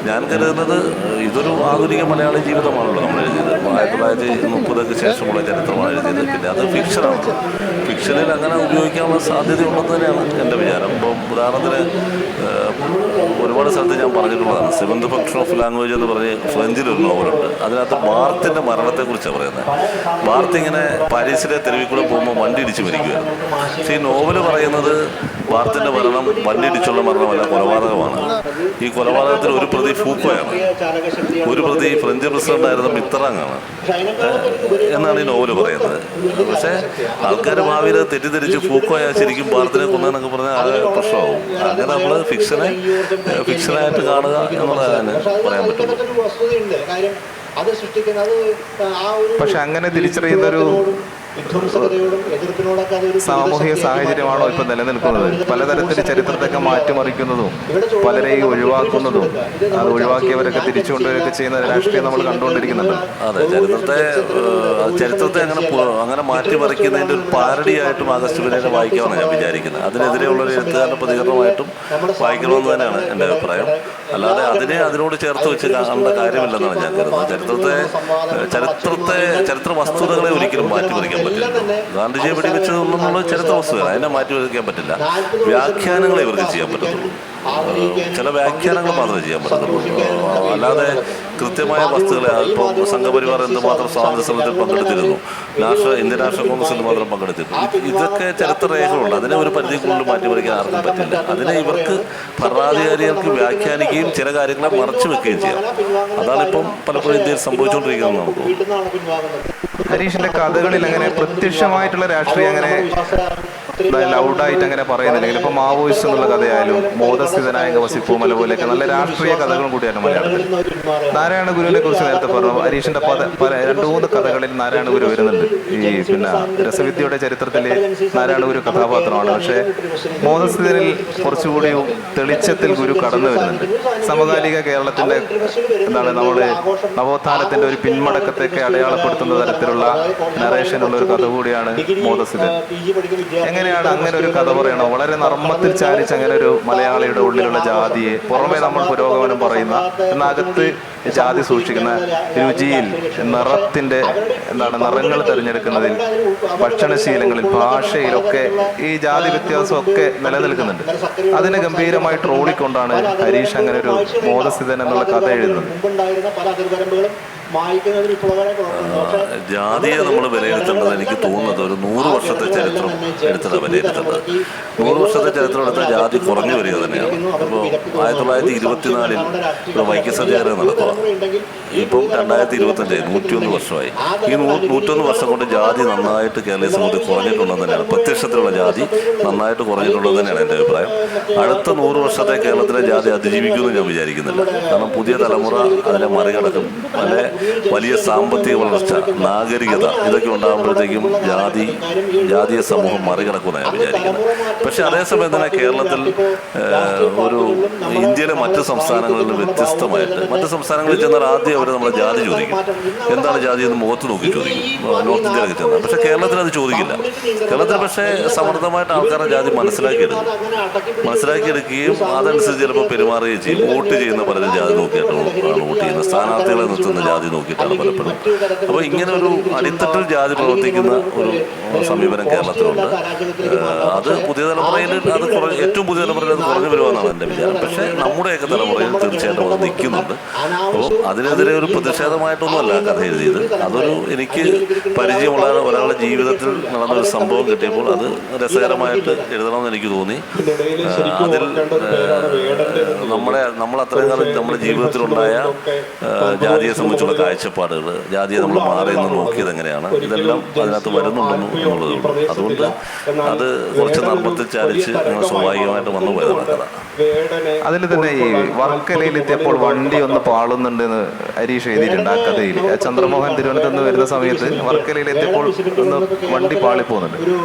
ഞാൻ കരുതുന്നത് ഇതൊരു ആധുനിക മലയാളി ജീവിതമാണല്ലോ നമ്മൾ എഴുതിയത്. 1930 ശേഷമുള്ള ചരിത്രമാണ് എഴുതിയത്. പിന്നെ അത് ഫിക്ഷനാണ്. ഫിക്ഷനിൽ അങ്ങനെ ഉപയോഗിക്കാനുള്ള സാധ്യതയുണ്ടെന്ന് തന്നെയാണ് എൻ്റെ വിചാരം. ഇപ്പം ഉദാഹരണത്തിന് ഒരുപാട് സ്ഥലത്ത് ഞാൻ പറഞ്ഞിട്ടുള്ളതാണ്. സെവൻത് ഫംഗ്ഷൻ ഓഫ് ലാംഗ്വേജ് എന്ന് പറഞ്ഞ് ഫ്രഞ്ചിലൊരു നോവലുണ്ട്. അതിനകത്ത് ബാർത്തിൻ്റെ മരണത്തെക്കുറിച്ചാണ് പറയുന്നത്. ബാർത്ത് ഇങ്ങനെ പാരീസിലെ തെരുവിൽ കൂടെ പോകുമ്പോൾ വണ്ടി ഇടിച്ച് മരിക്കുകയായിരുന്നു. പക്ഷേ ഈ നോവല് പറയുന്നത് ബാർത്തിൻ്റെ മരണം വണ്ടിയിടിച്ചുള്ള മരണമല്ല, കൊലപാതകമാണ്. ഈ കൊലപാതകത്തിൽ ഒരു പ്രതി ഫൂക്കോയാണ്, ഒരു പ്രതി ഫ്രഞ്ച് പ്രസിഡന്റായിരുന്ന മിത്തറാങ്ങാണ് എന്നാണ് ഈ നോവല് പറയുന്നത്. പക്ഷേ ആൾക്കാർ ഭാവിയിൽ തെറ്റിദ്ധരിച്ച് ഫൂക്കോയാ ശരിക്കും ബാർത്തിനെ കൊന്നതെന്നൊക്കെ പറഞ്ഞാൽ ആകെ പ്രശ്നമാവും. അങ്ങനെ നമ്മൾ ഫിക്ഷനായിട്ട് കാണുക എന്നുള്ളതാണ് പറയാൻ പറ്റുള്ളൂ. പക്ഷെ അങ്ങനെ തിരിച്ചറിയുന്നൊരു സാമൂഹിക സാഹചര്യമാണോ ഇപ്പൊ നിലനിൽക്കുന്നത്? പലതരത്തിൽ ചരിത്രത്തൊക്കെ മാറ്റിമറിക്കുന്നതും പലരെയും ഒഴിവാക്കുന്നതും അത് ഒഴിവാക്കിയവരൊക്കെ തിരിച്ചു കൊണ്ടുവരികയൊക്കെ ചെയ്യുന്ന രാഷ്ട്രീയം നമ്മൾ കണ്ടുകൊണ്ടിരിക്കുന്നുണ്ട്. അതെ, ചരിത്രത്തെ അങ്ങനെ മാറ്റിമറിക്കുന്നതിൻ്റെ ഒരു പാരഡിയായിട്ടും ആഗസ്റ്റ് 17 വായിക്കാമെന്ന് ഞാൻ വിചാരിക്കുന്നത്. അതിനെതിരെയുള്ളൊരു എഴുത്തുകാരുടെ പ്രതികരണമായിട്ടും വായിക്കണമെന്ന് തന്നെയാണ് എൻ്റെ അഭിപ്രായം. അല്ലാതെ അതിനോട് ചേർത്ത് വെച്ച് കാണേണ്ട കാര്യമില്ലെന്നാണ് ഞാൻ കരുതുന്നത്. ചരിത്ര വസ്തുതകളെ ഒരിക്കലും മാറ്റിമറിക്കാൻ പറ്റില്ല. ഗാന്ധിജിയെ വെടിവെച്ചതൊന്നും ചരിത്ര വസ്തുതകൾ, അതിനെ മാറ്റിമറിക്കാൻ പറ്റില്ല. വ്യാഖ്യാനങ്ങളെ ഇവർക്ക് ചെയ്യാൻ പറ്റത്തുള്ളൂ. ചില വ്യാഖ്യാനങ്ങൾ മാത്രമേ ചെയ്യാൻ പറ്റത്തുള്ളൂ. അല്ലാതെ കൃത്യമായ വസ്തുക്കളെ ഇപ്പോൾ സംഘപരിവാർ എന്തുമാത്രം സ്വാതന്ത്ര്യ സമരത്തിൽ പങ്കെടുത്തിരുന്നു, ഇന്ത്യൻ നാഷണൽ കോൺഗ്രസിൽ മാത്രം പങ്കെടുത്തിരുന്നു, ഇതൊക്കെ ചരിത്ര രേഖകളുണ്ട്. അതിനെ ഒരു പരിധിക്കുള്ളിൽ മാറ്റിമറിക്കാൻ ആർക്കും പറ്റില്ല. അതിനെ ഇവർക്ക് ഭരണാധികാരികൾക്ക് വ്യാഖ്യാനിക്കുകയും ചില കാര്യങ്ങളെ മറച്ചു വെക്കുകയും ചെയ്യാം. അതാണിപ്പം പലപ്പോഴും ഇന്ത്യയിൽ സംഭവിച്ചുകൊണ്ടിരിക്കുന്നത്. നമുക്ക് ഹരീഷിന്റെ കഥകളിൽ അങ്ങനെ പ്രത്യക്ഷമായിട്ടുള്ള രാഷ്ട്രീയം അങ്ങനെ ലൗഡായിട്ട് അങ്ങനെ പറയുന്നില്ലെങ്കിൽ ഇപ്പൊ മാവോയിസ്റ്റ് എന്നുള്ള കഥയായാലും മോദസ്ഥിതനായ വസിപ്പൂമല പോലെയൊക്കെ നല്ല രാഷ്ട്രീയ കഥകളും കൂടിയാണ് മലയാളത്തിൽ. നാരായണ ഗുരുവിനെ കുറിച്ച് നേരത്തെ പറഞ്ഞു. ഹരീഷിന്റെ 2-3 കഥകളിൽ നാരായണ ഗുരു വരുന്നുണ്ട്. ഈ പിന്നെ രസവിദ്യയുടെ ചരിത്രത്തിലെ നാരായണ ഗുരു കഥാപാത്രമാണ്. പക്ഷേ മോദസ്ഥിതനിൽ കുറച്ചുകൂടി തെളിച്ചത്തിൽ ഗുരു കടന്നു വരുന്നുണ്ട്. സമകാലിക കേരളത്തിന്റെ നമ്മള് നവോത്ഥാനത്തിന്റെ ഒരു പിന്മടക്കത്തെയൊക്കെ അടയാളപ്പെടുത്തുന്ന തരത്തിലുള്ള നറേഷനുള്ള ഒരു കഥ കൂടിയാണ് മോദസ്ഥിതൻ. എങ്ങനെയാണ് അങ്ങനെ ഒരു കഥ പറയണോ? വളരെ നർമ്മത്തിൽ ചാലിച്ച് അങ്ങനെ ഒരു മലയാളിയുടെ ഉള്ളിലുള്ള ജാതിയെ പുറമെ നമ്മൾ പുരോഗമനം പറയുന്ന എന്നകത്ത് ജാതി സൂക്ഷിക്കുന്ന രുചിയിൽ, നിറത്തിന്റെ നിറങ്ങൾ തിരഞ്ഞെടുക്കുന്നതിൽ, ഭക്ഷണശീലങ്ങളിൽ, ഭാഷയിലൊക്കെ ഈ ജാതി വ്യത്യാസമൊക്കെ നിലനിൽക്കുന്നുണ്ട്. അതിനെ ഗംഭീരമായി ട്രോളിക്കൊണ്ടാണ് ഹരീഷ് അങ്ങനെ ഒരു മോദസ്ഥിതൻ എന്നുള്ള കഥ എഴുതുന്നത്. ജാതിയെ നമ്മൾ വിലയിരുത്തേണ്ടത് എനിക്ക് തോന്നുന്നത് ഒരു 100 വർഷത്തെ ചരിത്രം എടുത്തിട്ടാണ് വിലയിരുത്തേണ്ടത്. 100 വർഷത്തെ ചരിത്രം എടുത്താൽ ജാതി കുറഞ്ഞു വരിക തന്നെയാണ്. അപ്പോൾ 1924 ഇവിടെ വൈക്യസത്യാഗ്രഹം നടക്കുക. ഇപ്പം 2025 101 വർഷമായി. ഈ 101 വർഷം കൊണ്ട് ജാതി നന്നായിട്ട് കേരളീയ സമൂഹത്തിൽ കുറഞ്ഞിട്ടുണ്ടെന്ന് തന്നെയാണ്, പ്രത്യക്ഷത്തിലുള്ള ജാതി നന്നായിട്ട് കുറഞ്ഞിട്ടുണ്ടെന്ന് തന്നെയാണ് എൻ്റെ അഭിപ്രായം. അടുത്ത 100 വർഷത്തെ കേരളത്തിലെ ജാതി അതിജീവിക്കുമെന്ന് ഞാൻ വിചാരിക്കുന്നില്ല. കാരണം പുതിയ തലമുറ അതിനെ മറികടക്കും. വലിയ സാമ്പത്തിക വളർച്ച, നാഗരികത, ഇതൊക്കെ ഉണ്ടാകുമ്പോഴത്തേക്കും ജാതീയ സമൂഹം മറികടക്കുമെന്ന് ഞാൻ വിചാരിക്കുന്നത്. പക്ഷെ അതേസമയം തന്നെ കേരളത്തിൽ ഒരു ഇന്ത്യയിലെ മറ്റ് സംസ്ഥാനങ്ങളിൽ നിന്ന് വ്യത്യസ്തമായിട്ട് മറ്റ് സംസ്ഥാനങ്ങളിൽ ചെന്നാൽ ആദ്യം അവർ നമ്മളെ ജാതി ചോദിക്കും. എന്താണ് ജാതി എന്ന് മുഖത്ത് നോക്കി ചോദിക്കും, നോർത്ത് ഇന്ത്യയിലൊക്കെ ചെന്നാൽ. പക്ഷെ കേരളത്തിൽ അത് ചോദിക്കില്ല. കേരളത്തിൽ പക്ഷേ സമർത്ഥമായിട്ട് ആൾക്കാരുടെ ജാതി മനസ്സിലാക്കിയെടുക്കുകയും അതനുസരിച്ച് ചിലപ്പോൾ പെരുമാറുകയും ചെയ്യും. വോട്ട് ചെയ്യുന്ന പലരും ജാതി നോക്കിയിട്ടാണ് വോട്ട് ചെയ്യുന്നത്. സ്ഥാനാർത്ഥികളെ നിർത്തുന്ന ജാതി ജാതി നോക്കിയിട്ടാണ് പലപ്പോഴും. അപ്പോൾ ഇങ്ങനെ ഒരു അടിത്തട്ടിൽ ജാതി പ്രവർത്തിക്കുന്ന ഒരു സമീപനം കേരളത്തിലുണ്ട്. അത് പുതിയ തലമുറയിൽ ഏറ്റവും പുതിയ തലമുറയിൽ അത് കുറഞ്ഞു വരുമെന്നാണ് എൻ്റെ വിചാരം. പക്ഷേ നമ്മുടെയൊക്കെ തലമുറയിൽ തീർച്ചയായിട്ടും അത് നിൽക്കുന്നുണ്ട്. അപ്പോൾ അതിനെതിരെ ഒരു പ്രതിഷേധമായിട്ടൊന്നുമല്ല കഥ എഴുതിയത്. അതൊരു എനിക്ക് പരിചയമുള്ള ഒരാളുടെ ജീവിതത്തിൽ നടന്നൊരു സംഭവം കിട്ടിയപ്പോൾ അത് രസകരമായിട്ട് എഴുതണമെന്ന് എനിക്ക് തോന്നി. അതിൽ നമ്മൾ അത്രയും കാലം നമ്മുടെ ജീവിതത്തിലുണ്ടായ ജാതിയെ സംബന്ധിച്ചുള്ള കാഴ്ചപ്പാടുകൾ, ജാതിയെ നമ്മൾ മാറി നിന്ന് നോക്കിയത് എങ്ങനെയാണ്, ഇതെല്ലാം അതിനകത്ത് വരുന്നുണ്ടെന്നു എന്നുള്ളതേ ഉള്ളൂ. അതുകൊണ്ട് അത് കുറച്ച് നർമ്മത്തിൽ ചാലിച്ച് സ്വാഭാവികമായിട്ട് വന്നു പോയതാണ് കഥ. അതിൽ തന്നെ ഈ വർക്കലയിലെത്തിയപ്പോൾ വണ്ടി ഒന്ന് പാളുന്നുണ്ടെന്ന് ഹരീഷ് എഴുതിയിട്ടുണ്ട് ആ കഥയിൽ. ചന്ദ്രമോഹൻ തിരുവനന്തപുരത്ത് നിന്ന് വരുന്ന സമയത്ത് വർക്കലയിലെത്തിയപ്പോൾ ഒന്ന് വണ്ടി പാളിപ്പോകുന്നുണ്ട്.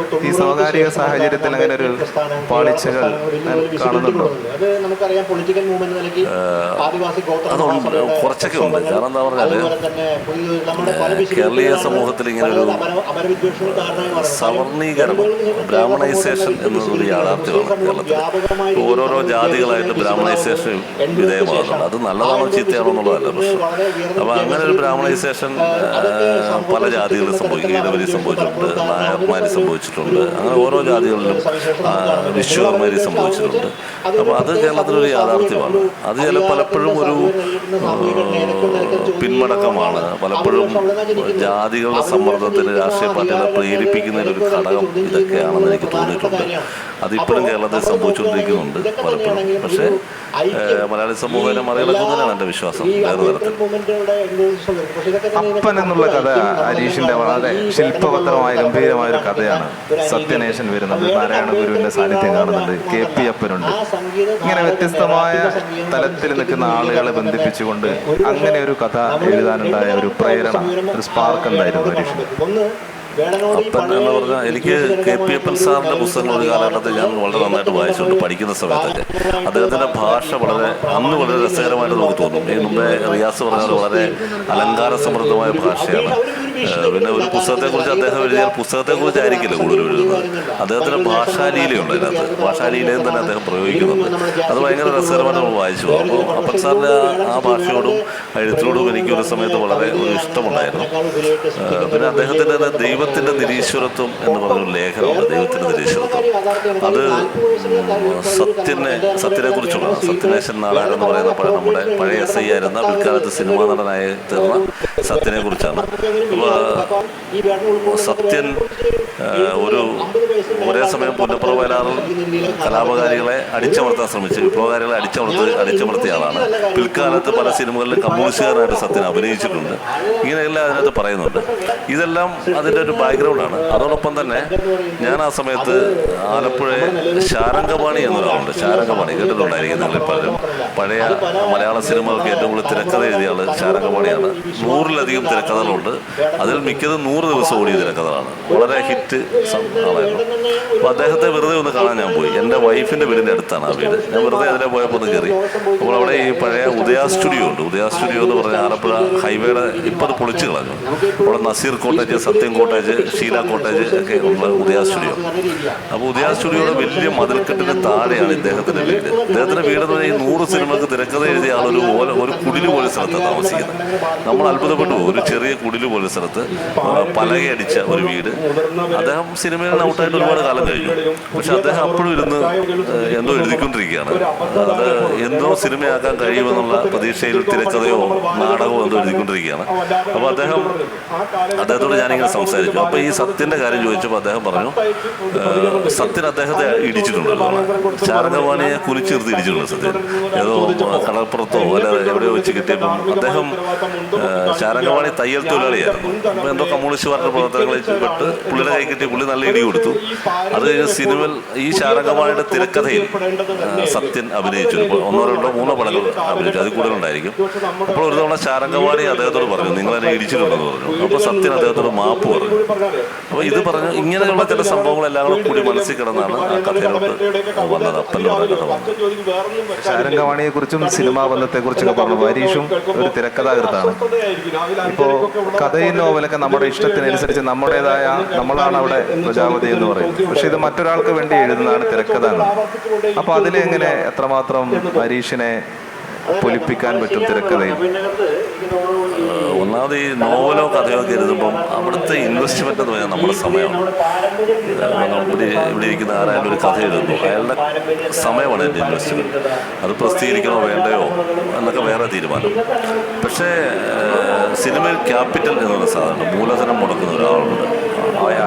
ഈ സ്വകാര്യ സാഹചര്യത്തിൽ അങ്ങനെ ഒരു പാളിച്ചകൾ കാണുന്നുണ്ടോ? അതുണ്ട്, കുറച്ചൊക്കെ ഉണ്ട്. കാരണം എന്താ പറഞ്ഞാൽ കേരളീയ സമൂഹത്തിൽ ഇങ്ങനെ ഒരു സവർണീകരണം, ബ്രാഹ്മണൈസേഷൻ എന്നതൊരു യാഥാർത്ഥ്യമാണ് കേരളത്തിൽ. ഓരോരോ ജാതികളായിട്ട് ബ്രാഹ്മണൈസേഷൻ വിധേയമാകുന്നുണ്ട്. അത് നല്ലതാണോ ചീത്തയാണോ എന്നുള്ളതല്ല പ്രശ്നം. അപ്പോൾ അങ്ങനെ ഒരു ബ്രാഹ്മണൈസേഷൻ പല ജാതികളിൽ സംഭവിക്കും. ഈഴവരി സംഭവിച്ചിട്ടുണ്ട്, നായർമാർ സംഭവിച്ചിട്ടുണ്ട്, അങ്ങനെ ഓരോ ജാതികളിലും വിശ്വകർമാരി സംഭവിച്ചിട്ടുണ്ട്. അപ്പോൾ അത് കേരളത്തിലൊരു യാഥാർത്ഥ്യമാണ്. അത് പലപ്പോഴും ഒരു പിന്മടക്കമാണ്. പലപ്പോഴും ജാതികളുടെ സമ്മർദ്ദത്തിന് രാഷ്ട്രീയ പാർട്ടികളെ പ്രേരിപ്പിക്കുന്നതിലൊരു ഘടകം ഇതൊക്കെയാണെന്ന് എനിക്ക് തോന്നിയിട്ടുണ്ട്. അതിപ്പോഴും കേരളത്തിൽ സംഭവിച്ചുകൊണ്ടിരിക്കുന്നുണ്ട് പലപ്പോഴും. പക്ഷേ മലയാളി സമൂഹത്തിനെ മറികടക്കുന്നതിനാണ് എൻ്റെ വിശ്വാസം. വേറെ തരത്തിൽ അപ്പൻ എന്നുള്ള കഥ ഹരീഷിന്റെ വളരെ ശില്പബദ്ധമായ ഗംഭീരമായ ഒരു കഥയാണ്. സത്യനേശൻ വരുന്നുണ്ട്, നാരായണ ഗുരുവിന്റെ സാന്നിധ്യം കാണുന്നുണ്ട്, KP അപ്പനുണ്ട്. ഇങ്ങനെ വ്യത്യസ്തമായ തലത്തിൽ നിൽക്കുന്ന ആളുകളെ ബന്ധിപ്പിച്ചുകൊണ്ട് അങ്ങനെ ഒരു കഥ എഴുതാനുണ്ടായ ഒരു പ്രേരണ, ഒരു സ്പാർക്ക് എന്തായിരുന്നു ഹരീഷിന്? അപ്പൻ എന്ന് പറഞ്ഞാൽ എനിക്ക് KP അപ്പൻ സാറിൻ്റെ പുസ്തകങ്ങൾ ഒരു കാലഘട്ടത്തിൽ ഞാൻ വളരെ നന്നായിട്ട് വായിച്ചിട്ടുണ്ട് പഠിക്കുന്ന സമയത്തൊക്കെ. അദ്ദേഹത്തിൻ്റെ ഭാഷ അന്ന് വളരെ രസകരമായിട്ട് നമുക്ക് തോന്നും. ഈ മുമ്പേ റിയാസ് പറഞ്ഞാൽ വളരെ അലങ്കാര സമൃദ്ധമായ ഭാഷയാണ്. പിന്നെ ഒരു പുസ്തകത്തെക്കുറിച്ച് അദ്ദേഹം എഴുതിയാൽ പുസ്തകത്തെക്കുറിച്ചായിരിക്കില്ല കൂടുതൽ എഴുതുന്നത്. അദ്ദേഹത്തിൻ്റെ ഭാഷാലീലയുണ്ട് അതിനകത്ത്. ഭാഷാലീലയും തന്നെ അദ്ദേഹം പ്രയോഗിക്കുന്നുണ്ട്. അത് ഭയങ്കര രസകരമായിട്ട് നമ്മൾ വായിച്ചു. അപ്പോൾ അപ്പൻ സാറിൻ്റെ ആ ഭാഷയോടും എഴുത്തിനോടും എനിക്കൊരു സമയത്ത് വളരെ ഒരു ഇഷ്ടമുണ്ടായിരുന്നു. പിന്നെ അദ്ദേഹത്തിൻ്റെ ദൈവത്തിൻ്റെ നിരീശ്വരത്വം എന്ന് പറഞ്ഞൊരു ലേഖനമുണ്ട്. ദൈവത്തിൻ്റെ നിരീശ്വരത്വം അത് സത്യനെക്കുറിച്ചുള്ള സത്യനേശൻ നാടാർ എന്ന് പറയുന്ന നമ്മുടെ പഴയ SI ആയിരുന്ന പിൽക്കാലത്ത് സിനിമാ നടനായി തീർന്ന സത്യനെ കുറിച്ചാണ്. അപ്പോൾ സത്യൻ ഒരേ സമയം പുന്നപ്ര വയലാറിൽ കലാപകാരികളെ അടിച്ചമർത്താൻ ശ്രമിച്ചു, വിപ്ലവകാരികളെ അടിച്ചമർത്തിയ ആളാണ്. പിൽക്കാലത്ത് പല സിനിമകളിലും കമ്മ്യൂണിസ്റ്റുകാരനായിട്ട് സത്യൻ അഭിനയിച്ചിട്ടുണ്ട്. ഇങ്ങനെയെല്ലാം അതിനകത്ത് പറയുന്നുണ്ട്. ഇതെല്ലാം അതിൻ്റെ ഒരു ബാക്ക്ഗ്രൗണ്ടാണ്. അതോടൊപ്പം തന്നെ ഞാൻ ആ സമയത്ത് ആലപ്പുഴ ശാരംഗപാണി എന്നൊരാളുണ്ട്. ശാരംഗപാണി കേട്ടിട്ടുണ്ടായിരിക്കും നിങ്ങളിൽ പലരും. പഴയ മലയാള സിനിമകൾക്ക് ഏറ്റവും കൂടുതൽ തിരക്കഥ എഴുതിയ ആൾ ശാരംഗപാണിയാണ്. 100-ലധികം തിരക്കഥകളുണ്ട്. അതിൽ മിക്കതും 100 ദിവസം ഓടിയ തിരക്കഥകളാണ്. വളരെ ഹിറ്റ് ആളായിരുന്നു. അപ്പോൾ അദ്ദേഹത്തെ വെറുതെ ഒന്ന് കാണാൻ ഞാൻ പോയി. എൻ്റെ വൈഫിൻ്റെ വീടിൻ്റെ അടുത്താണ് ആ വീട്. ഞാൻ വെറുതെ അതിലെ പോയപ്പോൾ ഒന്ന് കയറി. അപ്പോൾ അവിടെ ഈ പഴയ ഉദയ സ്റ്റുഡിയോ ഉണ്ട്. ഉദയ സ്റ്റുഡിയോ എന്ന് പറഞ്ഞാൽ ആലപ്പുഴ ഹൈവേയുടെ ഇപ്പോൾ അത് പൊളിച്ചു കളഞ്ഞു. അവിടെ നസീർ കോട്ടേജ്, സത്യം കോട്ടേജ്, ഷീല കോട്ടേജ് ഒക്കെ ഉള്ള ഉദയ സ്റ്റുഡിയോ. അപ്പോൾ ഉദയ സ്റ്റുഡിയോയുടെ വലിയ മതിൽക്കെട്ടിന് താഴെയാണ് ഇദ്ദേഹത്തിൻ്റെ വീട്. ഇദ്ദേഹത്തിൻ്റെ വീട് എന്ന് പറഞ്ഞാൽ ഈ 100 സിനിമക്ക് തിരക്കഥ എഴുതിയ ആളൊരു കുടില് പോലെ സ്ഥലത്താണ് താമസിക്കുന്നത്. നമ്മൾ അത്ഭുതപ്പെട്ടു പോകും. ഒരു ചെറിയ കുടില് പോലെ സ്ഥലത്ത് പലകയടിച്ച ഒരു വീട്. അദ്ദേഹം സിനിമയിൽ ഔട്ടായിട്ട് ഒരുപാട് കാലം കഴിഞ്ഞു. പക്ഷെ അദ്ദേഹം അപ്പോഴും ഇരുന്ന് എന്തോ എഴുതിക്കൊണ്ടിരിക്കുകയാണ്. അത് എന്തോ സിനിമയാക്കാൻ കഴിയുമെന്നുള്ള പ്രതീക്ഷയിൽ തിരക്കഥയോ നാടകമോ എന്തോ എഴുതിക്കൊണ്ടിരിക്കുകയാണ്. അപ്പോൾ അദ്ദേഹത്തോട് ഞാനിങ്ങനെ സംസാരിച്ചു. അപ്പോൾ ഈ സത്യൻ്റെ കാര്യം ചോദിച്ചപ്പോൾ അദ്ദേഹം പറഞ്ഞു സത്യൻ അദ്ദേഹത്തെ ഇടിച്ചിട്ടുണ്ടല്ലോ. ശാരംഗപാണിയെ കുനിച്ചിർത്ത് ഇടിച്ചിട്ടുണ്ട് സത്യൻ. ഏതോ കടപ്പുറത്തോ അല്ല എവിടെയോ വെച്ച് കിട്ടിയപ്പം അദ്ദേഹം ശാരംഗപാണി തയ്യൽ തൊഴിലാളിയായിരുന്നു. അപ്പോൾ എന്തോ കമ്മ്യൂണിസ്റ്റ് പാർട്ടി പ്രവർത്തനങ്ങളിൽ പെട്ട് പുള്ളിയുടെ കൈ കിട്ടി. പുള്ളി നല്ല ഇടി കൊടുത്തു. അത് കഴിഞ്ഞ് സിനിമയിൽ ഈ ശാരംഗപാണിയുടെ തിരക്കഥയിൽ സത്യൻ അഭിനയിച്ചു. 1-2-3 പടങ്ങൾ അഭിനയിച്ചു, അതിൽ കൂടുതലുണ്ടായിരിക്കും. അപ്പോൾ ഒരു തവണ ശാരംഗപാണി അദ്ദേഹത്തോട് പറഞ്ഞു നിങ്ങളെന്നെ ഇടിച്ചിട്ടുണ്ടെന്ന് പറഞ്ഞു. അപ്പോൾ സത്യൻ അദ്ദേഹത്തോട് മാപ്പ് പറഞ്ഞു. അപ്പോൾ ഇത് പറഞ്ഞു ഇങ്ങനെയുള്ള ചില സംഭവങ്ങളെല്ലാം കൂടി മനസ്സിൽ കിടന്നാണ് ആ കഥയിലോട്ട് വന്നത്. അപ്പൻ്റെ കഥ വന്നത്. ശാരംഗപാണിയെ കുറിച്ചും സിനിമാ ബന്ധത്തെക്കുറിച്ചൊക്കെ പറഞ്ഞു. ഹരീഷും ഒരു തിരക്കഥാകൃത്താണ്. ഇപ്പോൾ കഥയും നോവലൊക്കെ നമ്മുടെ ഇഷ്ടത്തിനനുസരിച്ച് നമ്മളാണ് അവിടെ പ്രജാപതി എന്ന് പറയുന്നത്. പക്ഷെ ഇത് മറ്റൊരാൾക്ക് വേണ്ടി എഴുതുന്നതാണ് തിരക്കഥ. അപ്പോൾ അതിലെങ്ങനെ എത്രമാത്രം ഹരീഷിനെ പൊലിപ്പിക്കാൻ പറ്റും തിരക്കഥയിൽ? ഒന്നാമത് ഈ നോവലോ കഥയോ ഒക്കെ എഴുതുമ്പം അവിടുത്തെ ഇൻവെസ്റ്റ്മെൻ്റ് എന്ന് പറഞ്ഞാൽ നമ്മുടെ സമയമാണ്. ഇവിടെ ഇരിക്കുന്ന ആരായാലും ഒരു കഥ എഴുതുന്നു, അയാളുടെ സമയമാണ് എൻ്റെ ഇൻവെസ്റ്റ്മെൻറ്റ്. അത് പ്രസിദ്ധീകരിക്കണോ വേണ്ടയോ എന്നൊക്കെ വേറെ തീരുമാനം. പക്ഷേ സിനിമയിൽ ക്യാപിറ്റൽ എന്നുള്ള സാധനം, മൂലധനം മുടക്കുന്ന ഒരാളുണ്ട്,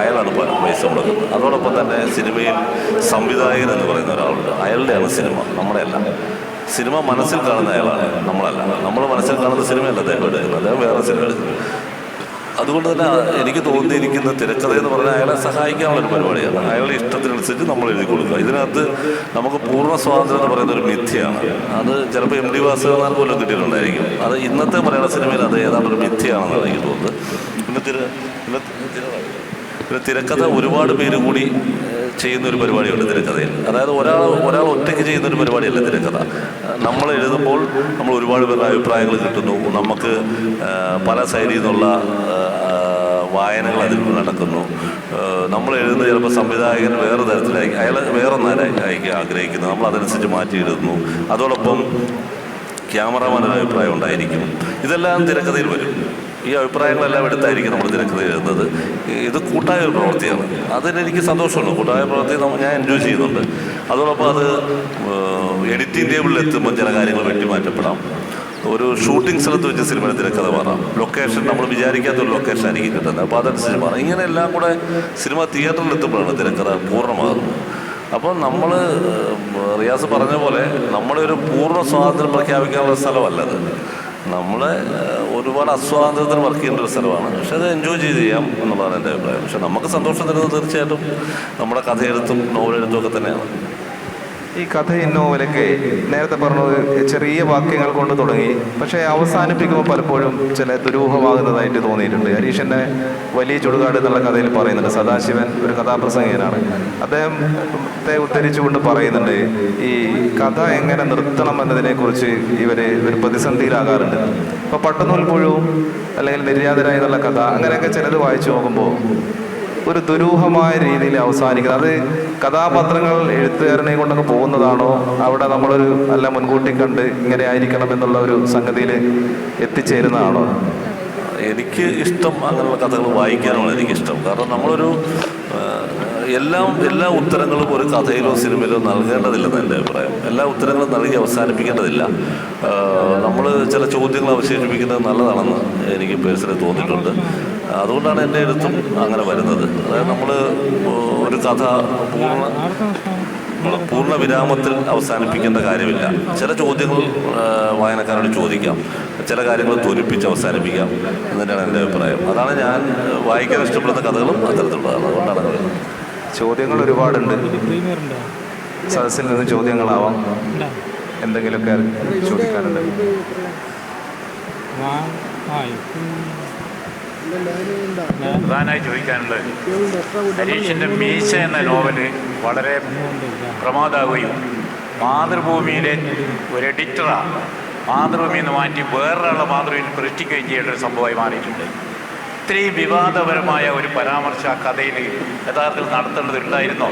അയാളാണ് പൈസ മുടക്കുന്നത്. അതോടൊപ്പം തന്നെ സിനിമയിൽ സംവിധായകൻ എന്ന് പറയുന്ന ഒരാളുണ്ട്, അയാളുടെയാണ് സിനിമ, നമ്മുടെ അല്ല. സിനിമ മനസ്സിൽ കാണുന്ന അയാളാണ്, നമ്മളല്ല. നമ്മൾ മനസ്സിൽ കാണുന്ന സിനിമയല്ല അദ്ദേഹം എടുക്കുന്നത്, അദ്ദേഹം വേറെ സിനിമ എടുക്കുന്നത്. അതുകൊണ്ട് തന്നെ എനിക്ക് തോന്നിയിരിക്കുന്ന തിരക്കഥ എന്ന് പറഞ്ഞാൽ അയാളെ സഹായിക്കാനുള്ളൊരു പരിപാടിയാണ്. അയാളുടെ ഇഷ്ടത്തിനനുസരിച്ച് നമ്മൾ എഴുതി കൊടുക്കുക. ഇതിനകത്ത് നമുക്ക് പൂർണ്ണ സ്വാതന്ത്ര്യം എന്ന് പറയുന്ന ഒരു മിഥ്യയാണ്. അത് ചിലപ്പോൾ എം ടി വാസുദേവൻ പോലും കിട്ടിയിട്ടുണ്ടായിരിക്കും. അത് ഇന്നത്തെ മലയാള സിനിമയിൽ അത് ഏതാണ്ട് ഒരു മിഥ്യയാണെന്നാണ് എനിക്ക് തോന്നുന്നത്. പിന്നെ തിരക്കഥ ഒരുപാട് പേര് കൂടി ചെയ്യുന്ന ഒരു പരിപാടിയുണ്ട് തിരക്കഥയിൽ. അതായത് ഒരാൾ ഒറ്റയ്ക്ക് ചെയ്യുന്ന ഒരു പരിപാടിയല്ല തിരക്കഥ. നമ്മൾ എഴുതുമ്പോൾ നമ്മൾ ഒരുപാട് പേരുടെ അഭിപ്രായങ്ങൾ കിട്ടുന്നു, നമുക്ക് പല സൈഡിൽ നിന്നുള്ള വായനകൾ അതിൽ നടക്കുന്നു. നമ്മൾ എഴുതുന്ന ചിലപ്പോൾ സംവിധായകൻ വേറെ തരത്തിലായിരിക്കും, അയാൾ വേറൊന്നായിരിക്കും ആഗ്രഹിക്കുന്നത്, നമ്മൾ അതനുസരിച്ച് മാറ്റി എഴുതുന്നു. അതോടൊപ്പം ക്യാമറമാനൊരു അഭിപ്രായം ഉണ്ടായിരിക്കും. ഇതെല്ലാം തിരക്കഥയിൽ വരും. ഈ അഭിപ്രായങ്ങളെല്ലാം എടുത്തായിരിക്കും നമ്മൾ തിരക്കഥ എഴുതുന്നത്. ഇത് കൂട്ടായ ഒരു പ്രവൃത്തിയാണ്. അതിനെനിക്ക് സന്തോഷമുണ്ട്. കൂട്ടായ പ്രവൃത്തി ഞാൻ എൻജോയ് ചെയ്യുന്നുണ്ട്. അതോടൊപ്പം അത് എഡിറ്റിംഗ് ടേബിളിൽ എത്തുമ്പോൾ ചില കാര്യങ്ങൾ വെട്ടിമാറ്റപ്പെടാം. ഒരു ഷൂട്ടിംഗ് സ്ഥലത്ത് വെച്ച് സിനിമയുടെ തിരക്കഥ മാറാം. ലൊക്കേഷൻ നമ്മൾ വിചാരിക്കാത്തൊരു ലൊക്കേഷൻ ആയിരിക്കും കിട്ടുന്നത്, അപ്പോൾ അതനുസരിച്ച് മാറാം. ഇങ്ങനെ എല്ലാം കൂടെ സിനിമ തിയേറ്ററിൽ എത്തുമ്പോഴാണ് തിരക്കഥ പൂർണ്ണമാകുന്നത്. അപ്പോൾ നമ്മൾ റിയാസ് പറഞ്ഞ പോലെ നമ്മുടെ ഒരു പൂർണ്ണ സ്വാതന്ത്ര്യം പ്രഖ്യാപിക്കാനുള്ള സ്ഥലമല്ലത്. നമ്മളെ ഒരുപാട് അസ്വാതന്ത്ര്യത്തിൽ വർക്ക് ചെയ്യേണ്ട ഒരു സ്ഥലമാണ്. പക്ഷെ അത് എൻജോയ് ചെയ്ത് ചെയ്യാം എന്നുള്ളതാണ് എൻ്റെ അഭിപ്രായം. പക്ഷെ നമുക്ക് സന്തോഷം തരുന്നത് തീർച്ചയായിട്ടും നമ്മുടെ കഥയെഴുത്തും നോവലെഴുത്തും ഒക്കെ തന്നെയാണ്. ഈ കഥയും നോവലൊക്കെ നേരത്തെ പറഞ്ഞത് ചെറിയ വാക്യങ്ങൾ കൊണ്ട് തുടങ്ങി, പക്ഷേ അവസാനിപ്പിക്കുമ്പോൾ പലപ്പോഴും ചില ദുരൂഹമാകുന്നതായിട്ട് തോന്നിയിട്ടുണ്ട്. ഹരീഷിൻ്റെ വലിയ ചുടുകാട് എന്നുള്ള കഥയിൽ പറയുന്നുണ്ട്, സദാശിവൻ ഒരു കഥാപ്രസംഗകനാണ്, അദ്ദേഹത്തെ ഉദ്ധരിച്ചുകൊണ്ട് പറയുന്നുണ്ട് ഈ കഥ എങ്ങനെ നിർത്തണം എന്നതിനെക്കുറിച്ച് ഒരു പ്രതിസന്ധിയിലാകാറുണ്ട്. ഇപ്പോൾ പട്ടുനൂൽപ്പുഴുവും അല്ലെങ്കിൽ നിര്യാതരായ എന്നുള്ള കഥ അങ്ങനെയൊക്കെ ചിലത് വായിച്ചു നോക്കുമ്പോൾ ഒരു ദുരൂഹമായ രീതിയിൽ അവസാനിക്കുന്നത്, അത് കഥാപാത്രങ്ങൾ എഴുത്തുകാരനെ കൊണ്ടങ്ങ് പോകുന്നതാണോ, അവിടെ നമ്മളൊരു നല്ല മുൻകൂട്ടി കണ്ട് ഇങ്ങനെ ആയിരിക്കണം എന്നുള്ള ഒരു സംഗതിയിൽ എത്തിച്ചേരുന്നതാണോ? എനിക്ക് ഇഷ്ടം അങ്ങനെയുള്ള കഥകൾ വായിക്കാനാണ് എനിക്കിഷ്ടം. കാരണം നമ്മളൊരു എല്ലാ ഉത്തരങ്ങളും ഒരു കഥയിലോ സിനിമയിലോ നൽകേണ്ടതില്ലെന്ന് എൻ്റെ അഭിപ്രായം. എല്ലാ ഉത്തരങ്ങളും നൽകി അവസാനിപ്പിക്കേണ്ടതില്ല. നമ്മൾ ചില ചോദ്യങ്ങൾ അവശേഷിപ്പിക്കുന്നത് നല്ലതാണെന്ന് എനിക്ക് പേഴ്സണലി തോന്നിയിട്ടുണ്ട്. അതുകൊണ്ടാണ് എൻ്റെ എഴുത്തും അങ്ങനെ വരുന്നത്. അതായത് നമ്മൾ ഒരു കഥ പൂർണ്ണ വിരാമത്തിൽ അവസാനിപ്പിക്കേണ്ട കാര്യമില്ല. ചില ചോദ്യങ്ങൾ വായനക്കാരോട് ചോദിക്കാം, ചില കാര്യങ്ങൾ ത്വരിപ്പിച്ച് അവസാനിപ്പിക്കാം എന്ന് തന്നെയാണ് എൻ്റെ അഭിപ്രായം. അതാണ് ഞാൻ വായിക്കാൻ ഇഷ്ടപ്പെടുന്ന കഥകളും അത്തരത്തിലുള്ളതാണ്. അതുകൊണ്ടാണ് പറയുന്നത്. ചോദ്യങ്ങൾ ഒരുപാടുണ്ട്. സദസ്സിൽ നിന്ന് ചോദ്യങ്ങളാവാം, എന്തെങ്കിലുമൊക്കെ ചോദിക്കാറുണ്ട്. പ്രധാനമായി ചോദിക്കാനുള്ളത്, ഹരീഷിൻ്റെ മീശ എന്ന നോവല് വളരെ പ്രമാദാവുകയും മാതൃഭൂമിയിലെ ഒരു എഡിറ്ററാണ് മാതൃഭൂമിയിൽ നിന്ന് മാറ്റി വേറൊരാളുടെ മാതൃഭൂമിയിൽ സൃഷ്ടിക്കുകയും ചെയ്യേണ്ട ഒരു സംഭവമായി മാറിയിട്ടുണ്ട്. ഇത്രയും വിവാദപരമായ ഒരു പരാമർശ കഥയിൽ യഥാർത്ഥത്തിൽ നടത്തേണ്ടതുണ്ടായിരുന്നോ?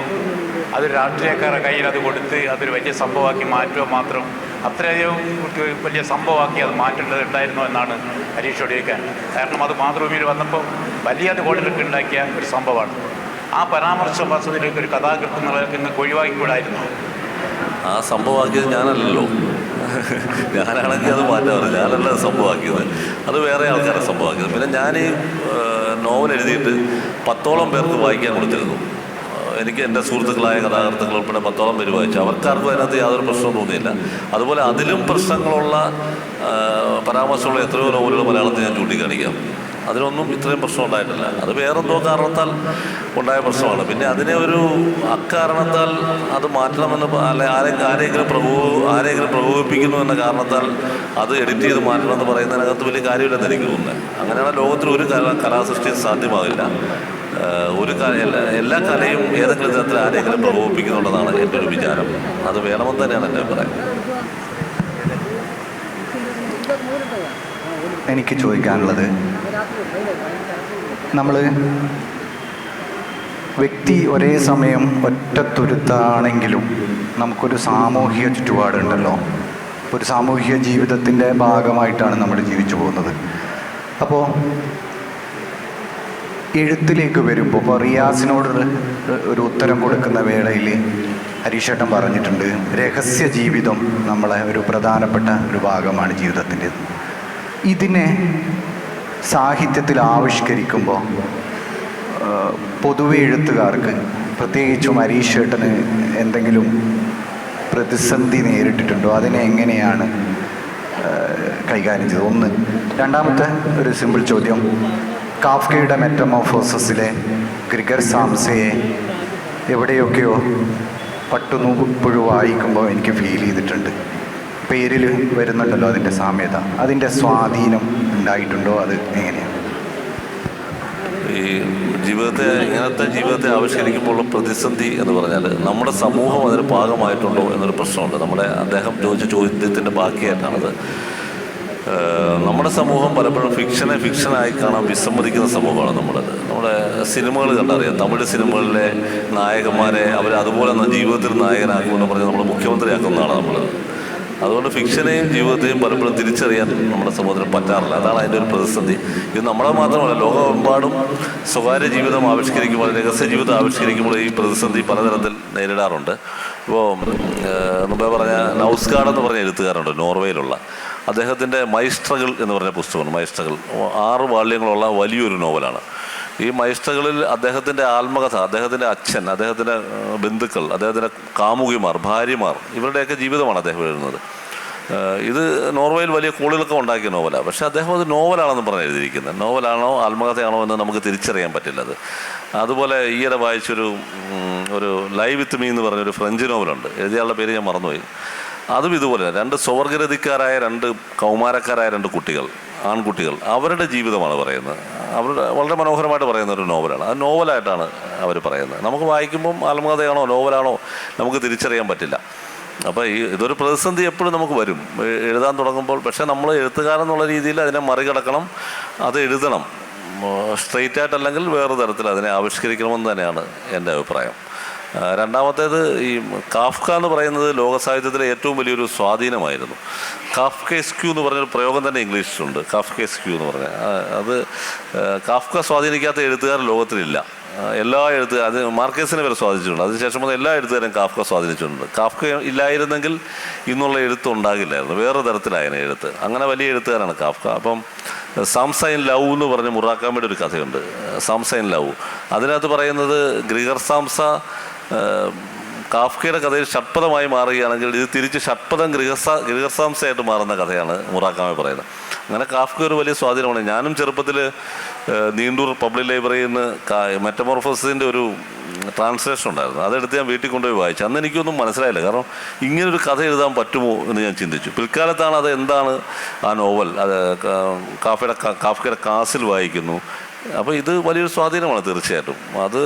അത് രാഷ്ട്രീയക്കാരുടെ കയ്യിൽ അത് കൊടുത്ത് അതൊരു വലിയ സംഭവമാക്കി മാറ്റുക മാത്രം, അത്രയധികം വലിയ സംഭവമാക്കി അത് മാറ്റേണ്ടതുണ്ടായിരുന്നോ എന്നാണ് ഹരീഷോട് ചോദിക്കാൻ. കാരണം അത് മാതൃഭൂമിയിൽ വന്നപ്പോൾ വലിയ കോടിലൊക്കെ ഉണ്ടാക്കിയ ഒരു സംഭവമാണ്. ആ പരാമർശ വസ്തുതയിലേക്ക് ഒരു കഥാകൃത്ത് നിങ്ങൾക്ക് ഒഴിവാക്കിക്കൂടായിരുന്നു? ആ സംഭവമാക്കിയത് ഞാനല്ലല്ലോ. ഞാനാണെങ്കിൽ അത് മാറ്റാറില്ല. ഞാനല്ല സംഭവമാക്കിയത്, അത് വേറെ ആൾക്കാരെ സംഭവമാക്കിയത്. പിന്നെ ഞാൻ ഈ നോവൽ എഴുതിയിട്ട് 10ഓളം പേർക്ക് വായിക്കാൻ കൊടുത്തിരുന്നു. എനിക്ക് എൻ്റെ സുഹൃത്തുക്കളായ കഥാകൃത്തുക്കൾ ഉൾപ്പെടെ 10ഓളം പേര് വായിച്ചു. അവർക്കാർക്കും അതിനകത്ത് യാതൊരു പ്രശ്നവും തോന്നിയില്ല. അതുപോലെ അതിലും പ്രശ്നങ്ങളുള്ള പരാമർശമുള്ള എത്രയോ നോവലുകൾ മലയാളത്തിൽ ഞാൻ ചൂണ്ടിക്കാണിക്കാം. അതിനൊന്നും ഇത്രയും പ്രശ്നം ഉണ്ടായിട്ടില്ല. അത് വേറെന്തോ കാരണത്താൽ ഉണ്ടായ പ്രശ്നമാണ്. പിന്നെ അതിനെ ഒരു അക്കാരണത്താൽ അത് മാറ്റണമെന്ന് ആരെങ്കിലും പ്രകോപിപ്പിക്കുന്നു എന്ന കാരണത്താൽ അത് എഡിറ്റ് ചെയ്ത് മാറ്റണമെന്ന് പറയുന്നതിനകത്ത് വലിയ കാര്യമില്ലെന്ന് എനിക്ക് തോന്നുന്നത്. അങ്ങനെയാണ് ലോകത്തിൽ ഒരു കലാസൃഷ്ടി സാധ്യമാകില്ല. എല്ലാ കലയും ഏതെങ്കിലും തരത്തിൽ ആരെങ്കിലും പ്രകോപിപ്പിക്കുന്നുള്ളതാണ് എൻ്റെ ഒരു വിചാരം. അത് വേണമെന്ന് തന്നെയാണ് എൻ്റെ അഭിപ്രായം. എനിക്ക് ചോദിക്കാനുള്ളത്, നമ്മൾ വ്യക്തി ഒരേ സമയം ഒറ്റത്തുരുത്താണെങ്കിലും നമുക്കൊരു സാമൂഹിക ചുറ്റുപാടുണ്ടല്ലോ. ഒരു സാമൂഹിക ജീവിതത്തിൻ്റെ ഭാഗമായിട്ടാണ് നമ്മൾ ജീവിച്ചു പോകുന്നത്. അപ്പോൾ എഴുത്തിലേക്ക് വരുമ്പോൾ ഇപ്പോൾ റിയാസിനോട് ഒരു ഉത്തരം കൊടുക്കുന്ന വേളയിൽ ഹരീഷേട്ടൻ പറഞ്ഞിട്ടുണ്ട്, രഹസ്യ ജീവിതം നമ്മളെ ഒരു പ്രധാനപ്പെട്ട ഒരു ഭാഗമാണ് ജീവിതത്തിൻ്റെ. ഇതിനെ സാഹിത്യത്തിൽ ആവിഷ്കരിക്കുമ്പോൾ പൊതുവെ എഴുത്തുകാർക്ക്, പ്രത്യേകിച്ചും ഹരീഷേട്ടന് എന്തെങ്കിലും പ്രതിസന്ധി നേരിട്ടിട്ടുണ്ടോ? അതിനെ എങ്ങനെയാണ് കൈകാര്യം ചെയ്തത്? ഒന്ന്. രണ്ടാമത്തെ ഒരു സിമ്പിൾ ചോദ്യം, കാഫ്കയുടെ മെറ്റമോർഫോസിസിലെ ഗ്രിഗർ സാംസയെ എവിടെയൊക്കെയോ പട്ടുനൂപ്പുഴു വായിക്കുമ്പോൾ എനിക്ക് ഫീൽ ചെയ്തിട്ടുണ്ട്. പേരിൽ വരുന്നുണ്ടല്ലോ അതിൻ്റെ സാമ്യത, അതിൻ്റെ സ്വാധീനം ഉണ്ടായിട്ടുണ്ടോ? അത് എങ്ങനെയാണ്? ഈ ഇങ്ങനത്തെ ജീവിതത്തെ ആവിഷ്കരിക്കുമ്പോൾ പ്രതിസന്ധി എന്ന് പറഞ്ഞാൽ നമ്മുടെ സമൂഹം അതിന് ഭാഗമായിട്ടുണ്ടോ എന്നൊരു പ്രശ്നമുണ്ട്. അദ്ദേഹം ചോദിച്ച ചോദ്യത്തിൻ്റെ ബാക്കിയായിട്ടാണത്. നമ്മുടെ സമൂഹം പലപ്പോഴും ഫിക്ഷനായി കാണാൻ വിസമ്മതിക്കുന്ന സമൂഹമാണ് നമ്മുടെ സിനിമകൾ കണ്ടറിയാം. തമിഴ് സിനിമകളിലെ നായകന്മാരെ അതുപോലെ ജീവിതത്തിൽ നായകനാക്കുമെന്ന് പറഞ്ഞ് നമ്മൾ മുഖ്യമന്ത്രിയാക്കുന്നതാണ് നമ്മൾ. അതുകൊണ്ട് ഫിക്ഷനെയും ജീവിതത്തെയും പലപ്പോഴും തിരിച്ചറിയാൻ നമ്മുടെ സമൂഹത്തിന് പറ്റാറില്ല. അതാണ് അതിൻ്റെ ഒരു പ്രതിസന്ധി. ഇത് നമ്മളെ മാത്രമല്ല, ലോകമെമ്പാടും സ്വകാര്യ ജീവിതം ആവിഷ്കരിക്കുമ്പോൾ, രഹസ്യ ജീവിതം ആവിഷ്കരിക്കുമ്പോൾ ഈ പ്രതിസന്ധി പലതരത്തിൽ നേരിടാറുണ്ട്. ഇപ്പോൾ മുമ്പേ പറഞ്ഞ നൗസ്ഗാർഡ് എന്ന് പറഞ്ഞ എഴുത്തുകാരുണ്ട്, നോർവേയിലുള്ള. അദ്ദേഹത്തിൻ്റെ മൈസ്ട്രകൾ എന്ന് പറഞ്ഞ പുസ്തകമാണ്. മൈസ്ട്രകൾ 6 വാള്യങ്ങളുള്ള വലിയൊരു നോവലാണ്. ഈ മൈസ്ട്രകളിൽ അദ്ദേഹത്തിൻ്റെ ആത്മകഥ, അദ്ദേഹത്തിൻ്റെ അച്ഛൻ, അദ്ദേഹത്തിൻ്റെ ബന്ധുക്കൾ, അദ്ദേഹത്തിൻ്റെ കാമുകിമാർ, ഭാര്യമാർ, ഇവരുടെയൊക്കെ ജീവിതമാണ് അദ്ദേഹം എഴുതുന്നത്. ഇത് നോർവേയിൽ വലിയ കോളികളൊക്കെ ഉണ്ടാക്കിയ നോവലാണ്. പക്ഷേ അദ്ദേഹം അത് നോവലാണെന്ന് പറഞ്ഞ് എഴുതിയിരിക്കുന്നത്. നോവലാണോ ആത്മകഥയാണോ എന്ന് നമുക്ക് തിരിച്ചറിയാൻ പറ്റില്ല. അതുപോലെ ഈയിടെ വായിച്ചൊരു ലൈവ് വിത്ത് മീ എന്ന് പറഞ്ഞൊരു ഫ്രഞ്ച് നോവലുണ്ട്. എഴുതിയാളുടെ പേര് ഞാൻ മറന്നുപോയി. അതും ഇതുപോലെ 2 സ്വവർഗരതിക്കാരായ 2 കൗമാരക്കാരായ 2 കുട്ടികൾ, ആൺകുട്ടികൾ, അവരുടെ ജീവിതമാണ് പറയുന്നത്. വളരെ മനോഹരമായിട്ട് പറയുന്ന ഒരു നോവലാണ്. അത് നോവലായിട്ടാണ് അവർ പറയുന്നത്. നമുക്ക് വായിക്കുമ്പം ആത്മകഥയാണോ നോവലാണോ നമുക്ക് തിരിച്ചറിയാൻ പറ്റില്ല. അപ്പോൾ ഇതൊരു പ്രതിസന്ധി എപ്പോഴും നമുക്ക് വരും എഴുതാൻ തുടങ്ങുമ്പോൾ. പക്ഷേ നമ്മൾ എഴുത്തുകാരെന്നുള്ള രീതിയിൽ അതിനെ മറികടക്കണം, അത് എഴുതണം. സ്ട്രെയിറ്റ് ആയിട്ടല്ലെങ്കിൽ വേറെ തരത്തിൽ അതിനെ ആവിഷ്കരിക്കണമെന്ന് തന്നെയാണ് എൻ്റെ അഭിപ്രായം. രണ്ടാമത്തേത്, ഈ കാഫ്ക എന്ന് പറയുന്നത് ലോക സാഹിത്യത്തിലെ ഏറ്റവും വലിയൊരു സ്വാധീനമായിരുന്നു. കാഫ്കെസ്ക്യൂ എന്ന് പറഞ്ഞൊരു പ്രയോഗം തന്നെ ഇംഗ്ലീഷിലുണ്ട്. കാഫ്കെസ്ക്യൂ എന്ന് പറഞ്ഞാൽ അത് കാഫ്ക സ്വാധീനിക്കാത്ത എഴുത്തുകാർ ലോകത്തിലില്ല. എല്ലാ അത് മാർക്കേസിനെ വരെ സ്വാധീനിച്ചിട്ടുണ്ട്. അതിനുശേഷം വന്ന എല്ലാ എഴുത്തുകാരും കാഫ്ക സ്വാധീനിച്ചിട്ടുണ്ട്. കാഫ്ക ഇല്ലായിരുന്നെങ്കിൽ ഇന്നുള്ള എഴുത്ത് ഉണ്ടാകില്ലായിരുന്നു, വേറെ തരത്തിലായിരുന്നു എഴുത്ത്. അങ്ങനെ വലിയ എഴുത്തുകാരാണ് കാഫ്ക. അപ്പം സാംസൈൻ ലവ് എന്ന് പറഞ്ഞ് മുറാക്കാമയുടെ ഒരു കഥയുണ്ട്, സാംസൈൻ ലവ്. അതിനകത്ത് പറയുന്നത് ഗ്രിഗർ സാംസ കാഫ്കയുടെ കഥയിൽ ഷഡ്പദമായി മാറുകയാണെങ്കിൽ ഇത് തിരിച്ച് ഷഡ്പദം ഗ്രിഗർ സാംസയായിട്ട് മാറുന്ന കഥയാണ് മുറാക്കാമ പറയുന്നത്. അങ്ങനെ കാഫ്ക ഒരു വലിയ സ്വാധീനമാണ്. ഞാനും ചെറുപ്പത്തിൽ നീണ്ടൂർ പബ്ലിക് ലൈബ്രറിയിൽ നിന്ന് മെറ്റമോർഫോസിൻ്റെ ഒരു ട്രാൻസ്ലേഷൻ ഉണ്ടായിരുന്നു. അതെടുത്ത് ഞാൻ വീട്ടിൽ കൊണ്ടുപോയി വായിച്ചു. അന്ന് എനിക്കൊന്നും മനസ്സിലായില്ല, കാരണം ഇങ്ങനൊരു കഥ എഴുതാൻ പറ്റുമോ എന്ന് ഞാൻ ചിന്തിച്ചു. പിൽക്കാലത്താണ് അത് എന്താണ് ആ നോവൽ, അത് കാഫ്കയുടെ കാസിൽ വായിക്കുന്നു. അപ്പോൾ ഇത് വലിയൊരു സ്വാധീനമാണ് തീർച്ചയായിട്ടും. അത്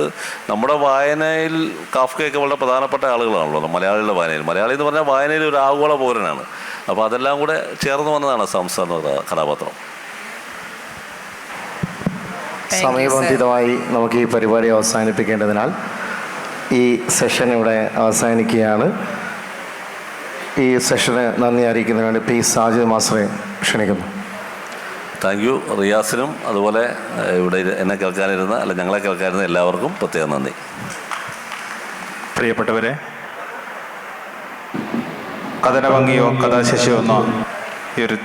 നമ്മുടെ വായനയിൽ കാഫ്കയൊക്കെ വളരെ പ്രധാനപ്പെട്ട ആളുകളാണല്ലോ മലയാളികളുടെ വായനയിൽ. മലയാളി എന്ന് പറഞ്ഞാൽ വായനയിൽ ഒരു ആഗോള പൗരനാണ്. അപ്പോൾ അതെല്ലാം കൂടെ ചേർന്ന് വന്നതാണ് സാംസ എന്ന കഥാപാത്രം. സമയബന്ധിതമായി നമുക്ക് ഈ പരിപാടി അവസാനിപ്പിക്കേണ്ടതിനാൽ ഈ സെഷൻ ഇവിടെ അവസാനിക്കുകയാണ്. ഈ സെഷന് നന്ദി അറിയിക്കുന്നതിന് വേണ്ടി പി സാജിദ് മാസ്റ്ററെ ക്ഷണിക്കുന്നു. താങ്ക് യു റിയാസിനും അതുപോലെ ഇവിടെ എന്നെ കേൾക്കാനിരുന്ന ഞങ്ങളെ കേൾക്കാനിരുന്ന എല്ലാവർക്കും പ്രത്യേകം നന്ദി. പ്രിയപ്പെട്ടവരെ, കഥനഭംഗിയോ കഥാശേഷിയോ എന്ന ഈ ഒരു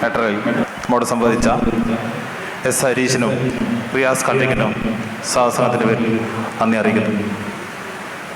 മാറ്ററിൽ നമ്മോട് സംബന്ധിച്ച എസ് ഹരീഷിനും റിയാസ് കണ്ടിങ്ങിനും സഹസംഘത്തിൻ്റെ പേരിൽ നന്ദി അറിയിക്കുന്നു.